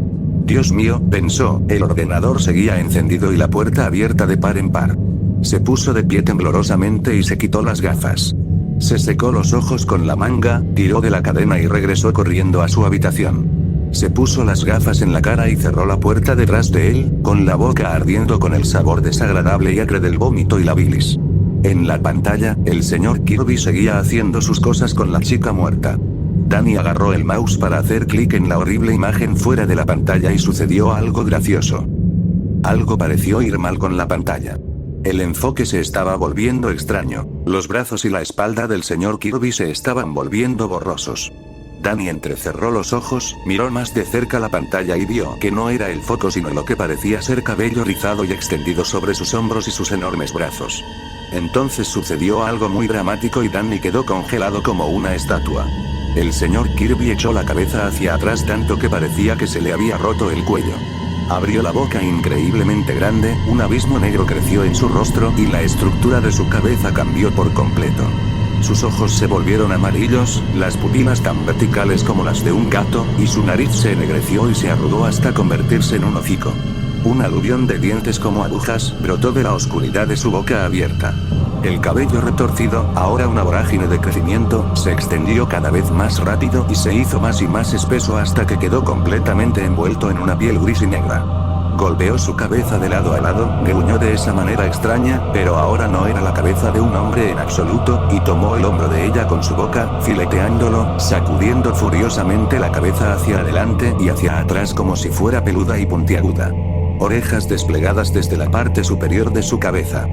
Dios mío, pensó, el ordenador seguía encendido y la puerta abierta de par en par. Se puso de pie temblorosamente y se quitó las gafas. Se secó los ojos con la manga, tiró de la cadena y regresó corriendo a su habitación. Se puso las gafas en la cara y cerró la puerta detrás de él, con la boca ardiendo con el sabor desagradable y acre del vómito y la bilis. En la pantalla, el señor Kirby seguía haciendo sus cosas con la chica muerta. Danny agarró el mouse para hacer clic en la horrible imagen fuera de la pantalla y sucedió algo gracioso. Algo pareció ir mal con la pantalla. El enfoque se estaba volviendo extraño, los brazos y la espalda del señor Kirby se estaban volviendo borrosos. Danny entrecerró los ojos, miró más de cerca la pantalla y vio que no era el foco sino lo que parecía ser cabello rizado y extendido sobre sus hombros y sus enormes brazos. Entonces sucedió algo muy dramático y Danny quedó congelado como una estatua. El señor Kirby echó la cabeza hacia atrás tanto que parecía que se le había roto el cuello. Abrió la boca increíblemente grande, un abismo negro creció en su rostro y la estructura de su cabeza cambió por completo. Sus ojos se volvieron amarillos, las pupilas tan verticales como las de un gato, y su nariz se ennegreció y se arrugó hasta convertirse en un hocico. Un aluvión de dientes como agujas brotó de la oscuridad de su boca abierta. El cabello retorcido, ahora una vorágine de crecimiento, se extendió cada vez más rápido y se hizo más y más espeso hasta que quedó completamente envuelto en una piel gris y negra. Golpeó su cabeza de lado a lado, gruñó de esa manera extraña, pero ahora no era la cabeza de un hombre en absoluto, y tomó el hombro de ella con su boca, fileteándolo, sacudiendo furiosamente la cabeza hacia adelante y hacia atrás como si fuera peluda y puntiaguda. Orejas desplegadas desde la parte superior de su cabeza.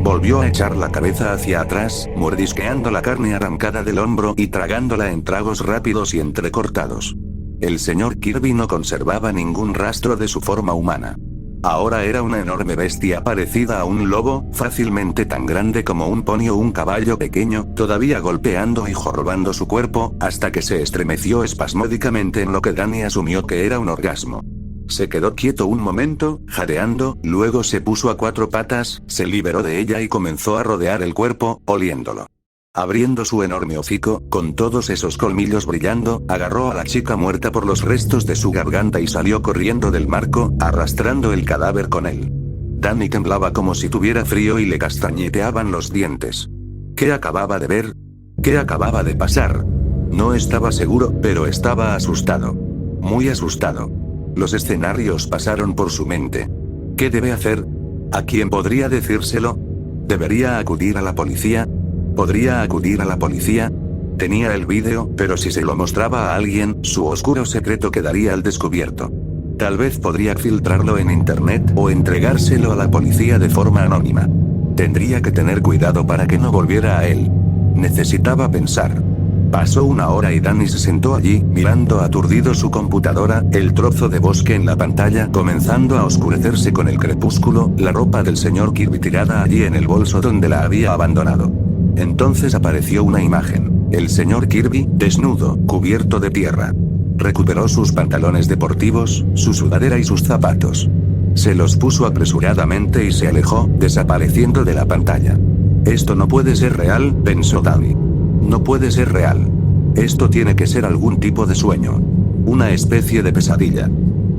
Volvió a echar la cabeza hacia atrás, mordisqueando la carne arrancada del hombro y tragándola en tragos rápidos y entrecortados. El señor Kirby no conservaba ningún rastro de su forma humana. Ahora era una enorme bestia parecida a un lobo, fácilmente tan grande como un pony o un caballo pequeño, todavía golpeando y jorobando su cuerpo, hasta que se estremeció espasmódicamente en lo que Danny asumió que era un orgasmo. Se quedó quieto un momento, jadeando, luego se puso a cuatro patas, se liberó de ella y comenzó a rodear el cuerpo, oliéndolo. Abriendo su enorme hocico, con todos esos colmillos brillando, agarró a la chica muerta por los restos de su garganta y salió corriendo del marco, arrastrando el cadáver con él. Danny temblaba como si tuviera frío y le castañeteaban los dientes. ¿Qué acababa de ver? ¿Qué acababa de pasar? No estaba seguro, pero estaba asustado. Muy asustado. Los escenarios pasaron por su mente. ¿Qué debe hacer? ¿A quién podría decírselo? ¿Debería acudir a la policía? ¿Podría acudir a la policía? Tenía el vídeo, pero si se lo mostraba a alguien, su oscuro secreto quedaría al descubierto. Tal vez podría filtrarlo en internet o entregárselo a la policía de forma anónima. Tendría que tener cuidado para que no volviera a él. Necesitaba pensar. Pasó una hora y Danny se sentó allí, mirando aturdido su computadora, el trozo de bosque en la pantalla comenzando a oscurecerse con el crepúsculo, la ropa del señor Kirby tirada allí en el bolso donde la había abandonado. Entonces apareció una imagen. El señor Kirby, desnudo, cubierto de tierra. Recuperó sus pantalones deportivos, su sudadera y sus zapatos. Se los puso apresuradamente y se alejó, desapareciendo de la pantalla. Esto no puede ser real, pensó Danny. No puede ser real. Esto tiene que ser algún tipo de sueño. Una especie de pesadilla.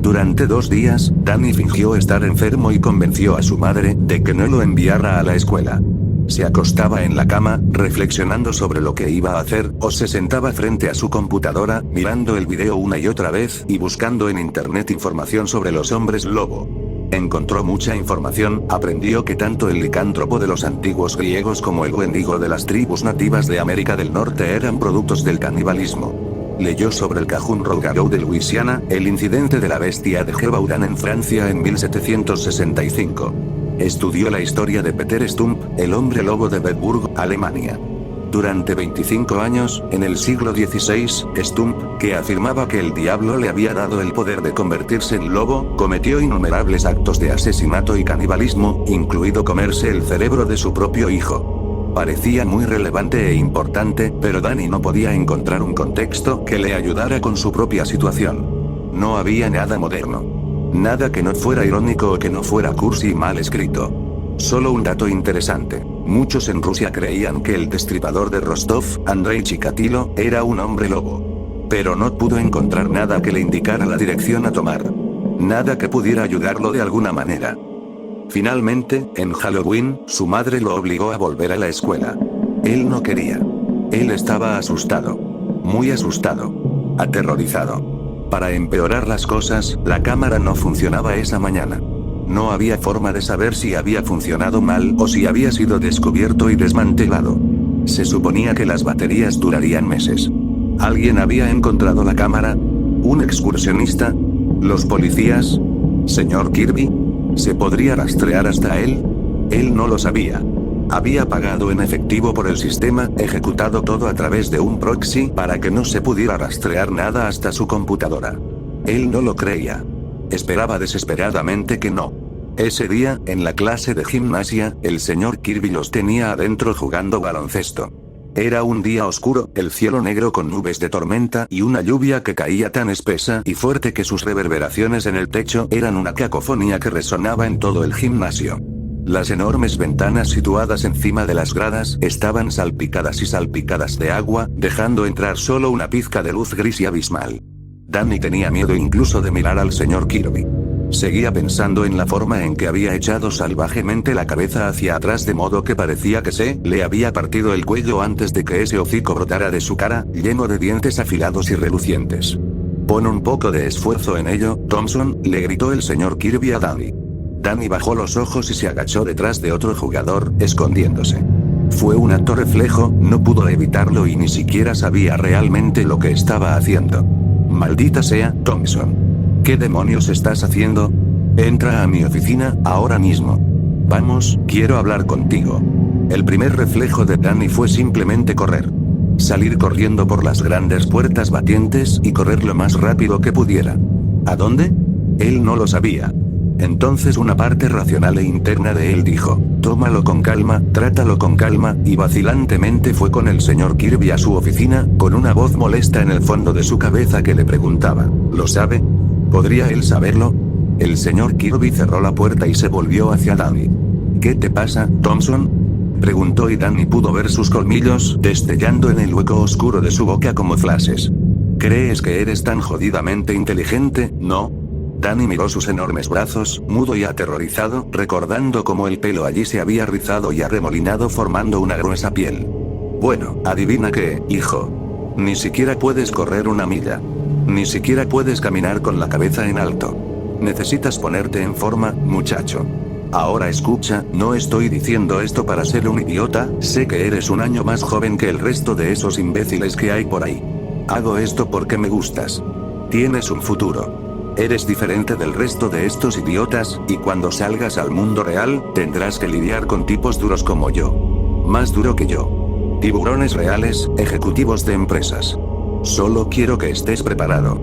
Durante 2 días, Danny fingió estar enfermo y convenció a su madre de que no lo enviara a la escuela. Se acostaba en la cama, reflexionando sobre lo que iba a hacer, o se sentaba frente a su computadora, mirando el video una y otra vez y buscando en internet información sobre los hombres lobo. Encontró mucha información, aprendió que tanto el licántropo de los antiguos griegos como el wendigo de las tribus nativas de América del Norte eran productos del canibalismo. Leyó sobre el Cajun Rougarou de Luisiana, el incidente de la bestia de Gévaudan en Francia en 1765. Estudió la historia de Peter Stump, el hombre lobo de Bedburg, Alemania. Durante 25 años, en el siglo XVI, Stump, que afirmaba que el diablo le había dado el poder de convertirse en lobo, cometió innumerables actos de asesinato y canibalismo, incluido comerse el cerebro de su propio hijo. Parecía muy relevante e importante, pero Danny no podía encontrar un contexto que le ayudara con su propia situación. No había nada moderno. Nada que no fuera irónico o que no fuera cursi y mal escrito. Solo un dato interesante. Muchos en Rusia creían que el destripador de Rostov, Andrei Chikatilo, era un hombre lobo. Pero no pudo encontrar nada que le indicara la dirección a tomar. Nada que pudiera ayudarlo de alguna manera. Finalmente, en Halloween, su madre lo obligó a volver a la escuela. Él no quería. Él estaba asustado. Muy asustado. Aterrorizado. Para empeorar las cosas, la cámara no funcionaba esa mañana. No había forma de saber si había funcionado mal o si había sido descubierto y desmantelado. Se suponía que las baterías durarían meses. ¿Alguien había encontrado la cámara? ¿Un excursionista? ¿Los policías? ¿Señor Kirby? ¿Se podría rastrear hasta él? Él no lo sabía. Había pagado en efectivo por el sistema, ejecutado todo a través de un proxy para que no se pudiera rastrear nada hasta su computadora. Él no lo creía. Esperaba desesperadamente que no. Ese día, en la clase de gimnasia, el señor Kirby los tenía adentro jugando baloncesto. Era un día oscuro, el cielo negro con nubes de tormenta y una lluvia que caía tan espesa y fuerte que sus reverberaciones en el techo eran una cacofonía que resonaba en todo el gimnasio. Las enormes ventanas situadas encima de las gradas estaban salpicadas y salpicadas de agua, dejando entrar solo una pizca de luz gris y abismal. Danny tenía miedo incluso de mirar al señor Kirby. Seguía pensando en la forma en que había echado salvajemente la cabeza hacia atrás de modo que parecía que se le había partido el cuello antes de que ese hocico brotara de su cara, lleno de dientes afilados y relucientes. «Pon un poco de esfuerzo en ello, Thompson», le gritó el señor Kirby a Danny. Danny bajó los ojos y se agachó detrás de otro jugador, escondiéndose. Fue un acto reflejo, no pudo evitarlo y ni siquiera sabía realmente lo que estaba haciendo. «Maldita sea, Thompson. ¿Qué demonios estás haciendo? Entra a mi oficina, ahora mismo. Vamos, quiero hablar contigo». El primer reflejo de Danny fue simplemente correr. Salir corriendo por las grandes puertas batientes y correr lo más rápido que pudiera. ¿A dónde? Él no lo sabía. Entonces una parte racional e interna de él dijo, tómalo con calma, trátalo con calma, y vacilantemente fue con el señor Kirby a su oficina, con una voz molesta en el fondo de su cabeza que le preguntaba, ¿lo sabe? ¿Podría él saberlo? El señor Kirby cerró la puerta y se volvió hacia Danny. ¿Qué te pasa, Thompson? Preguntó y Danny pudo ver sus colmillos destellando en el hueco oscuro de su boca como flashes. ¿Crees que eres tan jodidamente inteligente, no? Danny miró sus enormes brazos, mudo y aterrorizado, recordando cómo el pelo allí se había rizado y arremolinado formando una gruesa piel. Bueno, adivina qué, hijo. Ni siquiera puedes correr una milla. Ni siquiera puedes caminar con la cabeza en alto. Necesitas ponerte en forma, muchacho. Ahora escucha, no estoy diciendo esto para ser un idiota, sé que eres un año más joven que el resto de esos imbéciles que hay por ahí. Hago esto porque me gustas. Tienes un futuro. Eres diferente del resto de estos idiotas, y cuando salgas al mundo real, tendrás que lidiar con tipos duros como yo. Más duro que yo. Tiburones reales, ejecutivos de empresas. Solo quiero que estés preparado.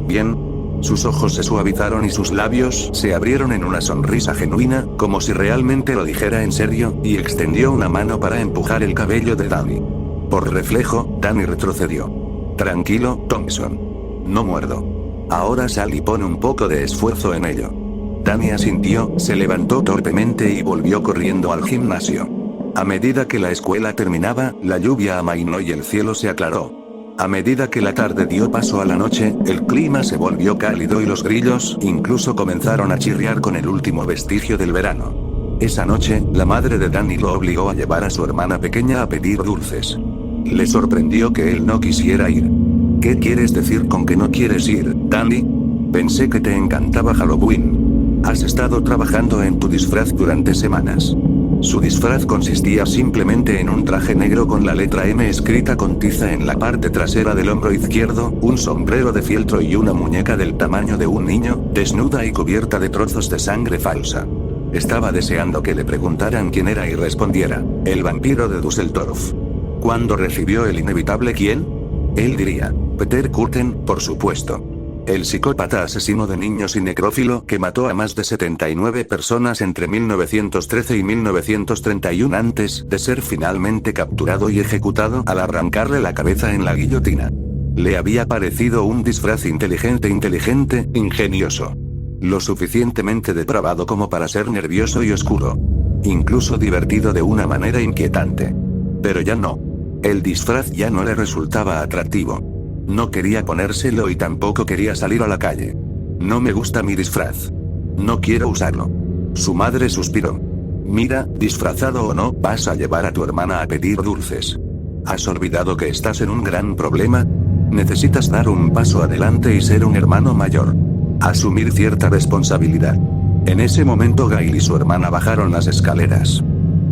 Bien. Sus ojos se suavizaron y sus labios se abrieron en una sonrisa genuina, como si realmente lo dijera en serio, y extendió una mano para empujar el cabello de Danny. Por reflejo, Danny retrocedió. Tranquilo, Thompson. No muerdo. Ahora sal y pon un poco de esfuerzo en ello. Danny asintió, se levantó torpemente y volvió corriendo al gimnasio. A medida que la escuela terminaba, la lluvia amainó y el cielo se aclaró. A medida que la tarde dio paso a la noche, el clima se volvió cálido y los grillos incluso comenzaron a chirriar con el último vestigio del verano. Esa noche, la madre de Danny lo obligó a llevar a su hermana pequeña a pedir dulces. Le sorprendió que él no quisiera ir. ¿Qué quieres decir con que no quieres ir, Danny? Pensé que te encantaba Halloween. Has estado trabajando en tu disfraz durante semanas. Su disfraz consistía simplemente en un traje negro con la letra M escrita con tiza en la parte trasera del hombro izquierdo, un sombrero de fieltro y una muñeca del tamaño de un niño, desnuda y cubierta de trozos de sangre falsa. Estaba deseando que le preguntaran quién era y respondiera, el vampiro de Düsseldorf. Cuando recibió el inevitable quién, él diría, Peter Kürten, por supuesto. El psicópata asesino de niños y necrófilo que mató a más de 79 personas entre 1913 y 1931 antes de ser finalmente capturado y ejecutado al arrancarle la cabeza en la guillotina. Le había parecido un disfraz inteligente, ingenioso. Lo suficientemente depravado como para ser nervioso y oscuro. Incluso divertido de una manera inquietante. Pero ya no. El disfraz ya no le resultaba atractivo. No quería ponérselo y tampoco quería salir a la calle. No me gusta mi disfraz. No quiero usarlo. Su madre suspiró. Mira, disfrazado o no, vas a llevar a tu hermana a pedir dulces. ¿Has olvidado que estás en un gran problema? Necesitas dar un paso adelante y ser un hermano mayor. Asumir cierta responsabilidad. En ese momento Gail y su hermana bajaron las escaleras.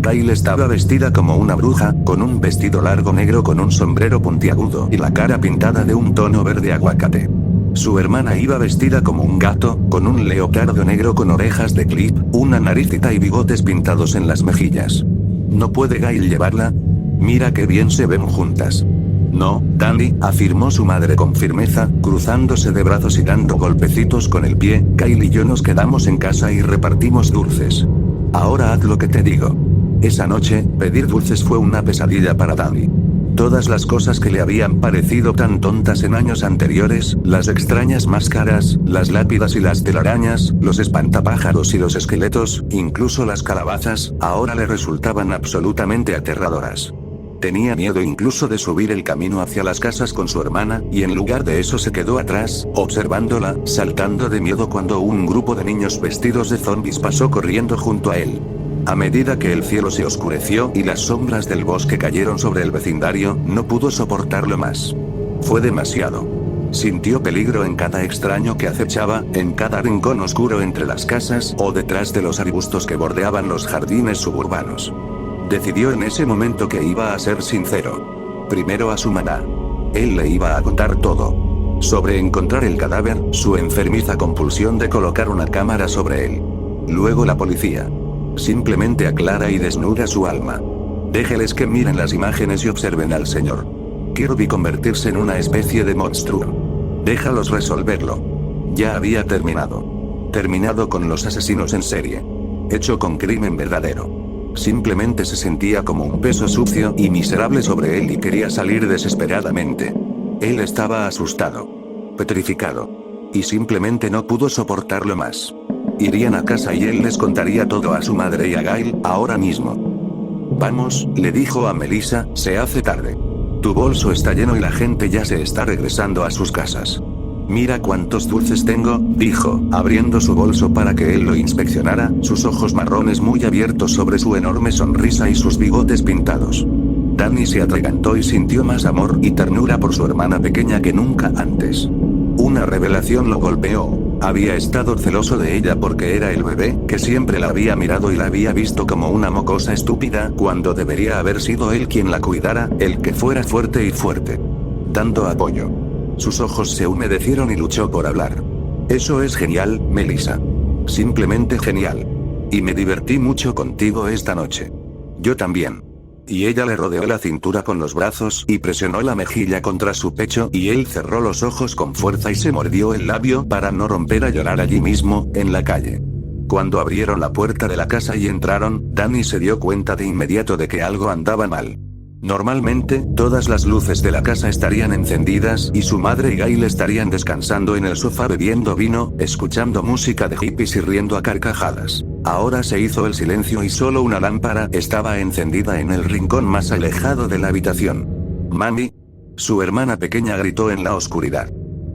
Gail estaba vestida como una bruja, con un vestido largo negro con un sombrero puntiagudo y la cara pintada de un tono verde aguacate. Su hermana iba vestida como un gato, con un leotardo negro con orejas de clip, una naricita y bigotes pintados en las mejillas. ¿No puede Gail llevarla? Mira qué bien se ven juntas. No, Danny, afirmó su madre con firmeza, cruzándose de brazos y dando golpecitos con el pie. Gail y yo nos quedamos en casa y repartimos dulces. Ahora haz lo que te digo. Esa noche, pedir dulces fue una pesadilla para Danny. Todas las cosas que le habían parecido tan tontas en años anteriores, las extrañas máscaras, las lápidas y las telarañas, los espantapájaros y los esqueletos, incluso las calabazas, ahora le resultaban absolutamente aterradoras. Tenía miedo incluso de subir el camino hacia las casas con su hermana, y en lugar de eso se quedó atrás, observándola, saltando de miedo cuando un grupo de niños vestidos de zombies pasó corriendo junto a él. A medida que el cielo se oscureció y las sombras del bosque cayeron sobre el vecindario, no pudo soportarlo más. Fue demasiado. Sintió peligro en cada extraño que acechaba, en cada rincón oscuro entre las casas o detrás de los arbustos que bordeaban los jardines suburbanos. Decidió en ese momento que iba a ser sincero. Primero a su mamá. Él le iba a contar todo. Sobre encontrar el cadáver, su enfermiza compulsión de colocar una cámara sobre él. Luego la policía. Simplemente aclara y desnuda su alma. Déjeles que miren las imágenes y observen al señor Kirby convertirse en una especie de monstruo. Déjalos resolverlo. Ya había terminado. Terminado con los asesinos en serie. Hecho con crimen verdadero. Simplemente se sentía como un peso sucio y miserable sobre él y quería salir desesperadamente. Él estaba asustado. Petrificado. Y simplemente no pudo soportarlo más. Irían a casa y él les contaría todo a su madre y a Gail, ahora mismo. Vamos, le dijo a Melissa, se hace tarde. Tu bolso está lleno y la gente ya se está regresando a sus casas. Mira cuántos dulces tengo, dijo, abriendo su bolso para que él lo inspeccionara, sus ojos marrones muy abiertos sobre su enorme sonrisa y sus bigotes pintados. Danny se atragantó y sintió más amor y ternura por su hermana pequeña que nunca antes. Una revelación lo golpeó. Había estado celoso de ella porque era el bebé, que siempre la había mirado y la había visto como una mocosa estúpida, cuando debería haber sido él quien la cuidara, el que fuera fuerte y fuerte. Dando apoyo. Sus ojos se humedecieron y luchó por hablar. Eso es genial, Melissa. Simplemente genial. Y me divertí mucho contigo esta noche. Yo también. Y ella le rodeó la cintura con los brazos y presionó la mejilla contra su pecho y él cerró los ojos con fuerza y se mordió el labio para no romper a llorar allí mismo, en la calle. Cuando abrieron la puerta de la casa y entraron, Danny se dio cuenta de inmediato de que algo andaba mal. Normalmente, todas las luces de la casa estarían encendidas y su madre y Gail estarían descansando en el sofá bebiendo vino, escuchando música de hippies y riendo a carcajadas. Ahora se hizo el silencio y solo una lámpara estaba encendida en el rincón más alejado de la habitación. «Mami», su hermana pequeña gritó en la oscuridad.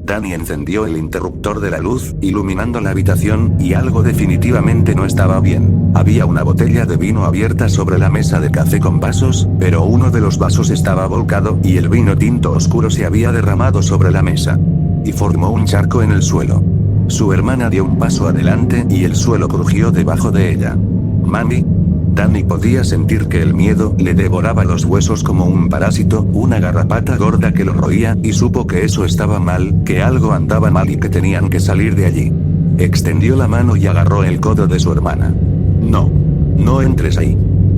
Danny encendió el interruptor de la luz, iluminando la habitación, y algo definitivamente no estaba bien. Había una botella de vino abierta sobre la mesa de café con vasos, pero uno de los vasos estaba volcado, y el vino tinto oscuro se había derramado sobre la mesa. Y formó un charco en el suelo. Su hermana dio un paso adelante, y el suelo crujió debajo de ella. «Mami». Danny podía sentir que el miedo le devoraba los huesos como un parásito, una garrapata gorda que lo roía, y supo que eso estaba mal, que algo andaba mal y que tenían que salir de allí. Extendió la mano y agarró el codo de su hermana. «No. No entres ahí.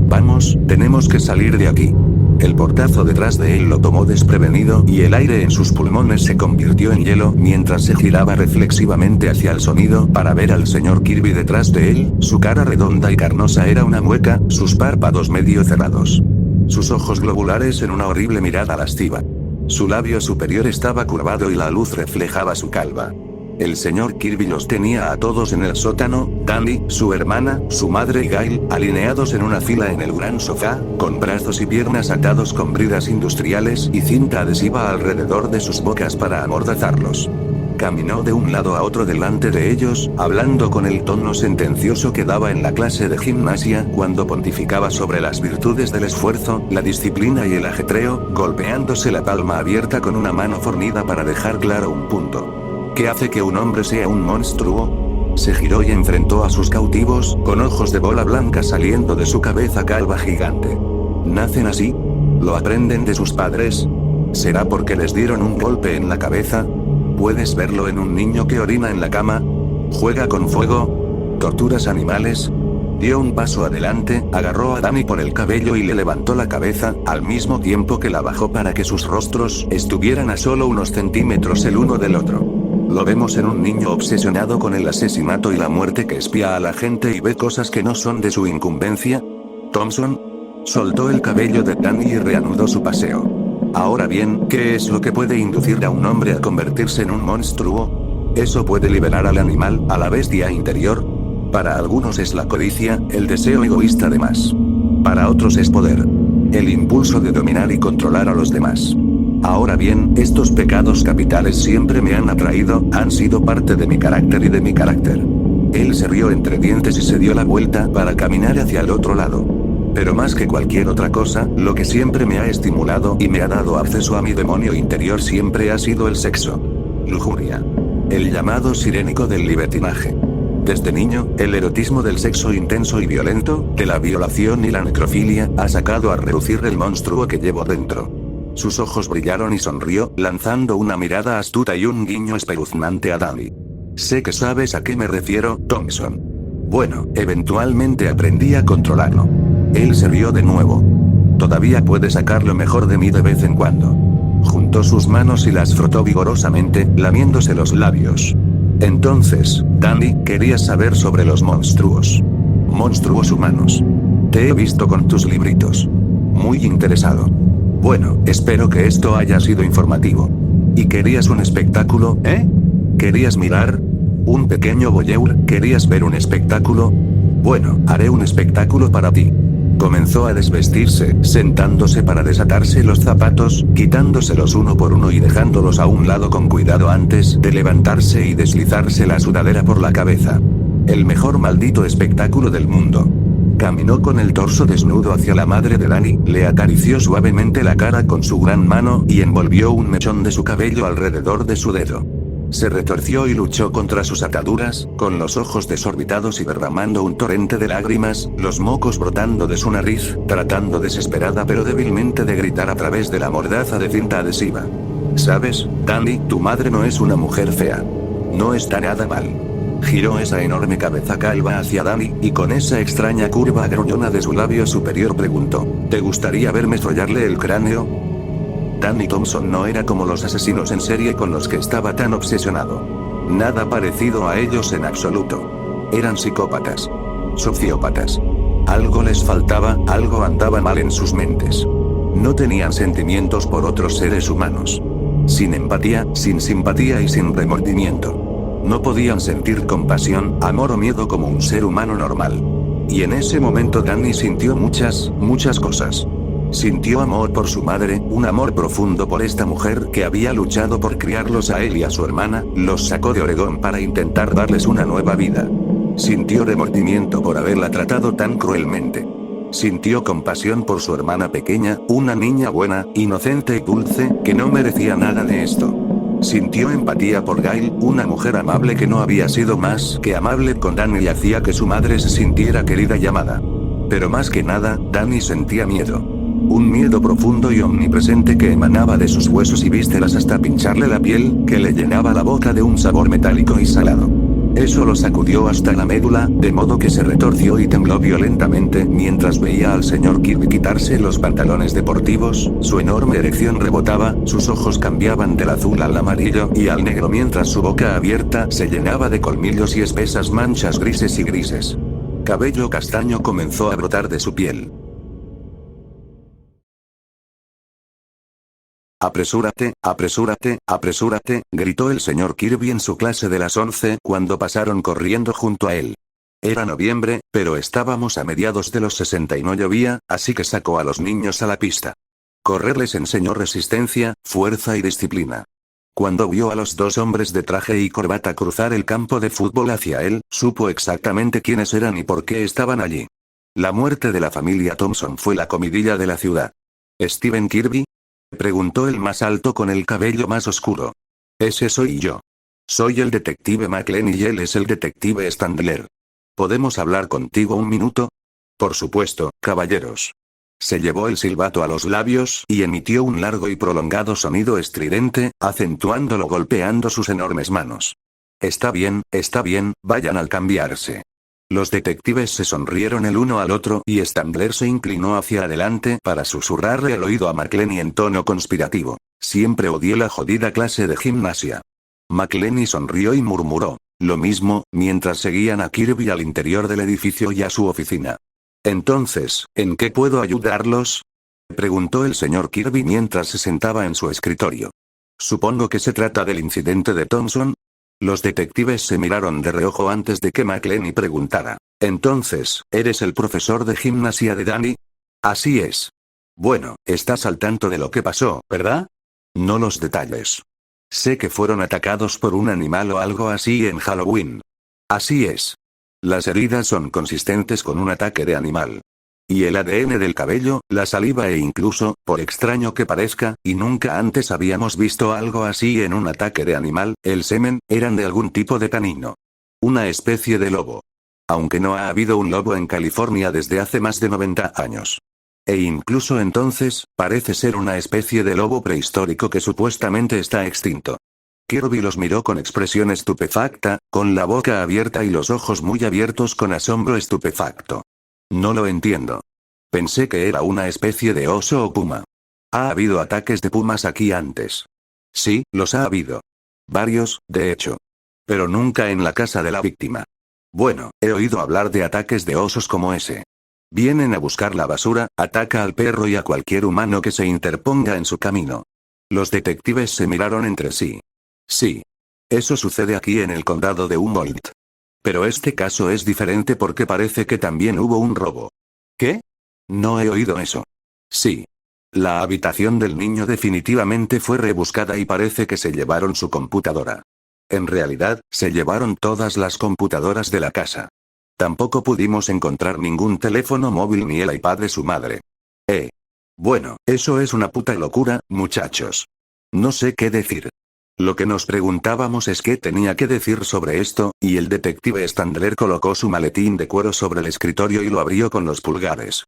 Vamos, tenemos que salir de aquí». El portazo detrás de él lo tomó desprevenido y el aire en sus pulmones se convirtió en hielo mientras se giraba reflexivamente hacia el sonido para ver al señor Kirby detrás de él. Su cara redonda y carnosa era una mueca, sus párpados medio cerrados. Sus ojos globulares en una horrible mirada lasciva. Su labio superior estaba curvado y la luz reflejaba su calva. El señor Kirby los tenía a todos en el sótano, Danny, su hermana, su madre y Gail, alineados en una fila en el gran sofá, con brazos y piernas atados con bridas industriales y cinta adhesiva alrededor de sus bocas para amordazarlos. Caminó de un lado a otro delante de ellos, hablando con el tono sentencioso que daba en la clase de gimnasia cuando pontificaba sobre las virtudes del esfuerzo, la disciplina y el ajetreo, golpeándose la palma abierta con una mano fornida para dejar claro un punto. ¿Qué hace que un hombre sea un monstruo? Se giró y enfrentó a sus cautivos, con ojos de bola blanca saliendo de su cabeza calva gigante. ¿Nacen así? ¿Lo aprenden de sus padres? ¿Será porque les dieron un golpe en la cabeza? ¿Puedes verlo en un niño que orina en la cama? ¿Juega con fuego? ¿Torturas animales? Dio un paso adelante, agarró a Danny por el cabello y le levantó la cabeza, al mismo tiempo que la bajó para que sus rostros estuvieran a solo unos centímetros el uno del otro. Lo vemos en un niño obsesionado con el asesinato y la muerte que espía a la gente y ve cosas que no son de su incumbencia. Thompson soltó el cabello de Danny y reanudó su paseo. Ahora bien, ¿qué es lo que puede inducir a un hombre a convertirse en un monstruo? Eso puede liberar al animal, a la bestia interior. Para algunos es la codicia, el deseo egoísta de más. Para otros es poder. El impulso de dominar y controlar a los demás. Ahora bien, estos pecados capitales siempre me han atraído, han sido parte de mi carácter y de mi carácter. Él se rió entre dientes y se dio la vuelta para caminar hacia el otro lado. Pero más que cualquier otra cosa, lo que siempre me ha estimulado y me ha dado acceso a mi demonio interior siempre ha sido el sexo. Lujuria. El llamado sirénico del libertinaje. Desde niño, el erotismo del sexo intenso y violento, de la violación y la necrofilia, ha sacado a relucir el monstruo que llevo dentro. Sus ojos brillaron y sonrió, lanzando una mirada astuta y un guiño espeluznante a Danny. Sé que sabes a qué me refiero, Thompson. Bueno, eventualmente aprendí a controlarlo. Él se rió de nuevo. Todavía puede sacar lo mejor de mí de vez en cuando. Juntó sus manos y las frotó vigorosamente, lamiéndose los labios. Entonces, Danny, querías saber sobre los monstruos. Monstruos humanos. Te he visto con tus libritos. Muy interesado. Bueno, espero que esto haya sido informativo. ¿Y querías un espectáculo, eh? ¿Querías mirar? ¿Un pequeño voyeur? ¿Querías ver un espectáculo? Bueno, haré un espectáculo para ti. Comenzó a desvestirse, sentándose para desatarse los zapatos, quitándoselos uno por uno y dejándolos a un lado con cuidado antes de levantarse y deslizarse la sudadera por la cabeza. El mejor maldito espectáculo del mundo. Caminó con el torso desnudo hacia la madre de Danny, le acarició suavemente la cara con su gran mano y envolvió un mechón de su cabello alrededor de su dedo. Se retorció y luchó contra sus ataduras, con los ojos desorbitados y derramando un torrente de lágrimas, los mocos brotando de su nariz, tratando desesperada pero débilmente de gritar a través de la mordaza de cinta adhesiva. ¿Sabes, Danny? Tu madre no es una mujer fea. No está nada mal. Giró esa enorme cabeza calva hacia Danny, y con esa extraña curva gruñona de su labio superior preguntó, ¿te gustaría verme follarle el cráneo? Danny Thompson no era como los asesinos en serie con los que estaba tan obsesionado. Nada parecido a ellos en absoluto. Eran psicópatas. Sociópatas. Algo les faltaba, algo andaba mal en sus mentes. No tenían sentimientos por otros seres humanos. Sin empatía, sin simpatía y sin remordimiento. No podían sentir compasión, amor o miedo como un ser humano normal. Y en ese momento Danny sintió muchas cosas. Sintió amor por su madre, un amor profundo por esta mujer que había luchado por criarlos a él y a su hermana, los sacó de Oregón para intentar darles una nueva vida. Sintió remordimiento por haberla tratado tan cruelmente. Sintió compasión por su hermana pequeña, una niña buena, inocente y dulce, que no merecía nada de esto. Sintió empatía por Gail, una mujer amable que no había sido más que amable con Danny y hacía que su madre se sintiera querida y amada. Pero más que nada, Danny sentía miedo. Un miedo profundo y omnipresente que emanaba de sus huesos y vísceras hasta pincharle la piel, que le llenaba la boca de un sabor metálico y salado. Eso lo sacudió hasta la médula, de modo que se retorció y tembló violentamente mientras veía al señor Kirby quitarse los pantalones deportivos, su enorme erección rebotaba, sus ojos cambiaban del azul al amarillo y al negro mientras su boca abierta se llenaba de colmillos y espesas manchas grises y grises. Cabello castaño comenzó a brotar de su piel. «Apresúrate, apresúrate, apresúrate», gritó el señor Kirby en su clase de las 11 cuando pasaron corriendo junto a él. Era noviembre, pero estábamos a mediados de los 60 y no llovía, así que sacó a los niños a la pista. Correr les enseñó resistencia, fuerza y disciplina. Cuando vio a los dos hombres de traje y corbata cruzar el campo de fútbol hacia él, supo exactamente quiénes eran y por qué estaban allí. La muerte de la familia Thompson fue la comidilla de la ciudad. ¿Steven Kirby?, preguntó el más alto con el cabello más oscuro. Ese soy yo. Soy el detective McLean y él es el detective Standler. ¿Podemos hablar contigo un minuto? Por supuesto, caballeros. Se llevó el silbato a los labios y emitió un largo y prolongado sonido estridente, acentuándolo golpeando sus enormes manos. Está bien, vayan al cambiarse. Los detectives se sonrieron el uno al otro y Standler se inclinó hacia adelante para susurrarle al oído a McLean en tono conspirativo. Siempre odié la jodida clase de gimnasia. McLean sonrió y murmuró lo mismo, mientras seguían a Kirby al interior del edificio y a su oficina. Entonces, ¿en qué puedo ayudarlos?, preguntó el señor Kirby mientras se sentaba en su escritorio. Supongo que se trata del incidente de Thompson. Los detectives se miraron de reojo antes de que McLean preguntara. Entonces, ¿eres el profesor de gimnasia de Danny? Así es. Bueno, estás al tanto de lo que pasó, ¿verdad? No los detalles. Sé que fueron atacados por un animal o algo así en Halloween. Así es. Las heridas son consistentes con un ataque de animal. Y el ADN del cabello, la saliva e incluso, por extraño que parezca, y nunca antes habíamos visto algo así en un ataque de animal, el semen, eran de algún tipo de canino. Una especie de lobo. Aunque no ha habido un lobo en California desde hace más de 90 años. E incluso entonces, parece ser una especie de lobo prehistórico que supuestamente está extinto. Kirby los miró con expresión estupefacta, con la boca abierta y los ojos muy abiertos con asombro estupefacto. No lo entiendo. Pensé que era una especie de oso o puma. ¿Ha habido ataques de pumas aquí antes? Sí, los ha habido. Varios, de hecho. Pero nunca en la casa de la víctima. Bueno, he oído hablar de ataques de osos como ese. Vienen a buscar la basura, ataca al perro y a cualquier humano que se interponga en su camino. Los detectives se miraron entre sí. Sí. Eso sucede aquí en el condado de Humboldt. Pero este caso es diferente porque parece que también hubo un robo. ¿Qué? No he oído eso. Sí. La habitación del niño definitivamente fue rebuscada y parece que se llevaron su computadora. En realidad, se llevaron todas las computadoras de la casa. Tampoco pudimos encontrar ningún teléfono móvil ni el iPad de su madre. Bueno, eso es una puta locura, muchachos. No sé qué decir. Lo que nos preguntábamos es qué tenía que decir sobre esto, y el detective Standler colocó su maletín de cuero sobre el escritorio y lo abrió con los pulgares.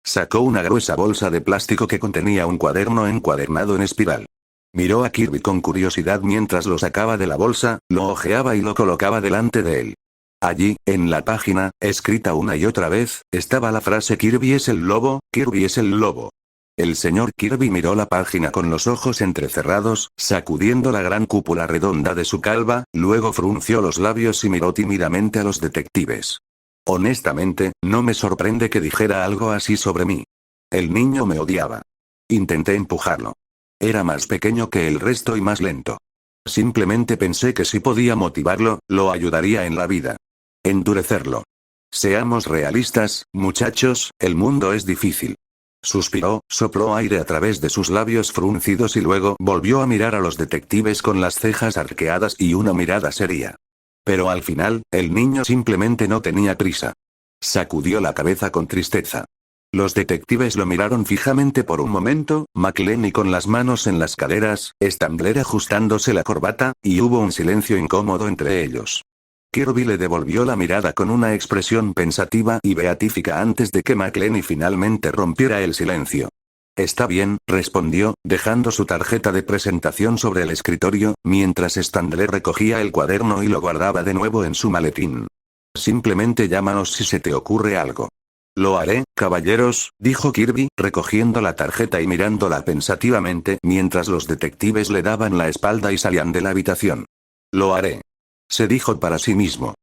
Sacó una gruesa bolsa de plástico que contenía un cuaderno encuadernado en espiral. Miró a Kirby con curiosidad mientras lo sacaba de la bolsa, lo hojeaba y lo colocaba delante de él. Allí, en la página, escrita una y otra vez, estaba la frase Kirby es el lobo, Kirby es el lobo. El señor Kirby miró la página con los ojos entrecerrados, sacudiendo la gran cúpula redonda de su calva, luego frunció los labios y miró tímidamente a los detectives. Honestamente, no me sorprende que dijera algo así sobre mí. El niño me odiaba. Intenté empujarlo. Era más pequeño que el resto y más lento. Simplemente pensé que si podía motivarlo, lo ayudaría en la vida. Endurecerlo. Seamos realistas, muchachos, el mundo es difícil. Suspiró, sopló aire a través de sus labios fruncidos y luego volvió a mirar a los detectives con las cejas arqueadas y una mirada seria. Pero al final, el niño simplemente no tenía prisa. Sacudió la cabeza con tristeza. Los detectives lo miraron fijamente por un momento, McLean con las manos en las caderas, Standler ajustándose la corbata, y hubo un silencio incómodo entre ellos. Kirby le devolvió la mirada con una expresión pensativa y beatífica antes de que McLean finalmente rompiera el silencio. Está bien, respondió, dejando su tarjeta de presentación sobre el escritorio, mientras Stanley recogía el cuaderno y lo guardaba de nuevo en su maletín. Simplemente llámanos si se te ocurre algo. Lo haré, caballeros, dijo Kirby, recogiendo la tarjeta y mirándola pensativamente mientras los detectives le daban la espalda y salían de la habitación. Lo haré. Se dijo para sí mismo.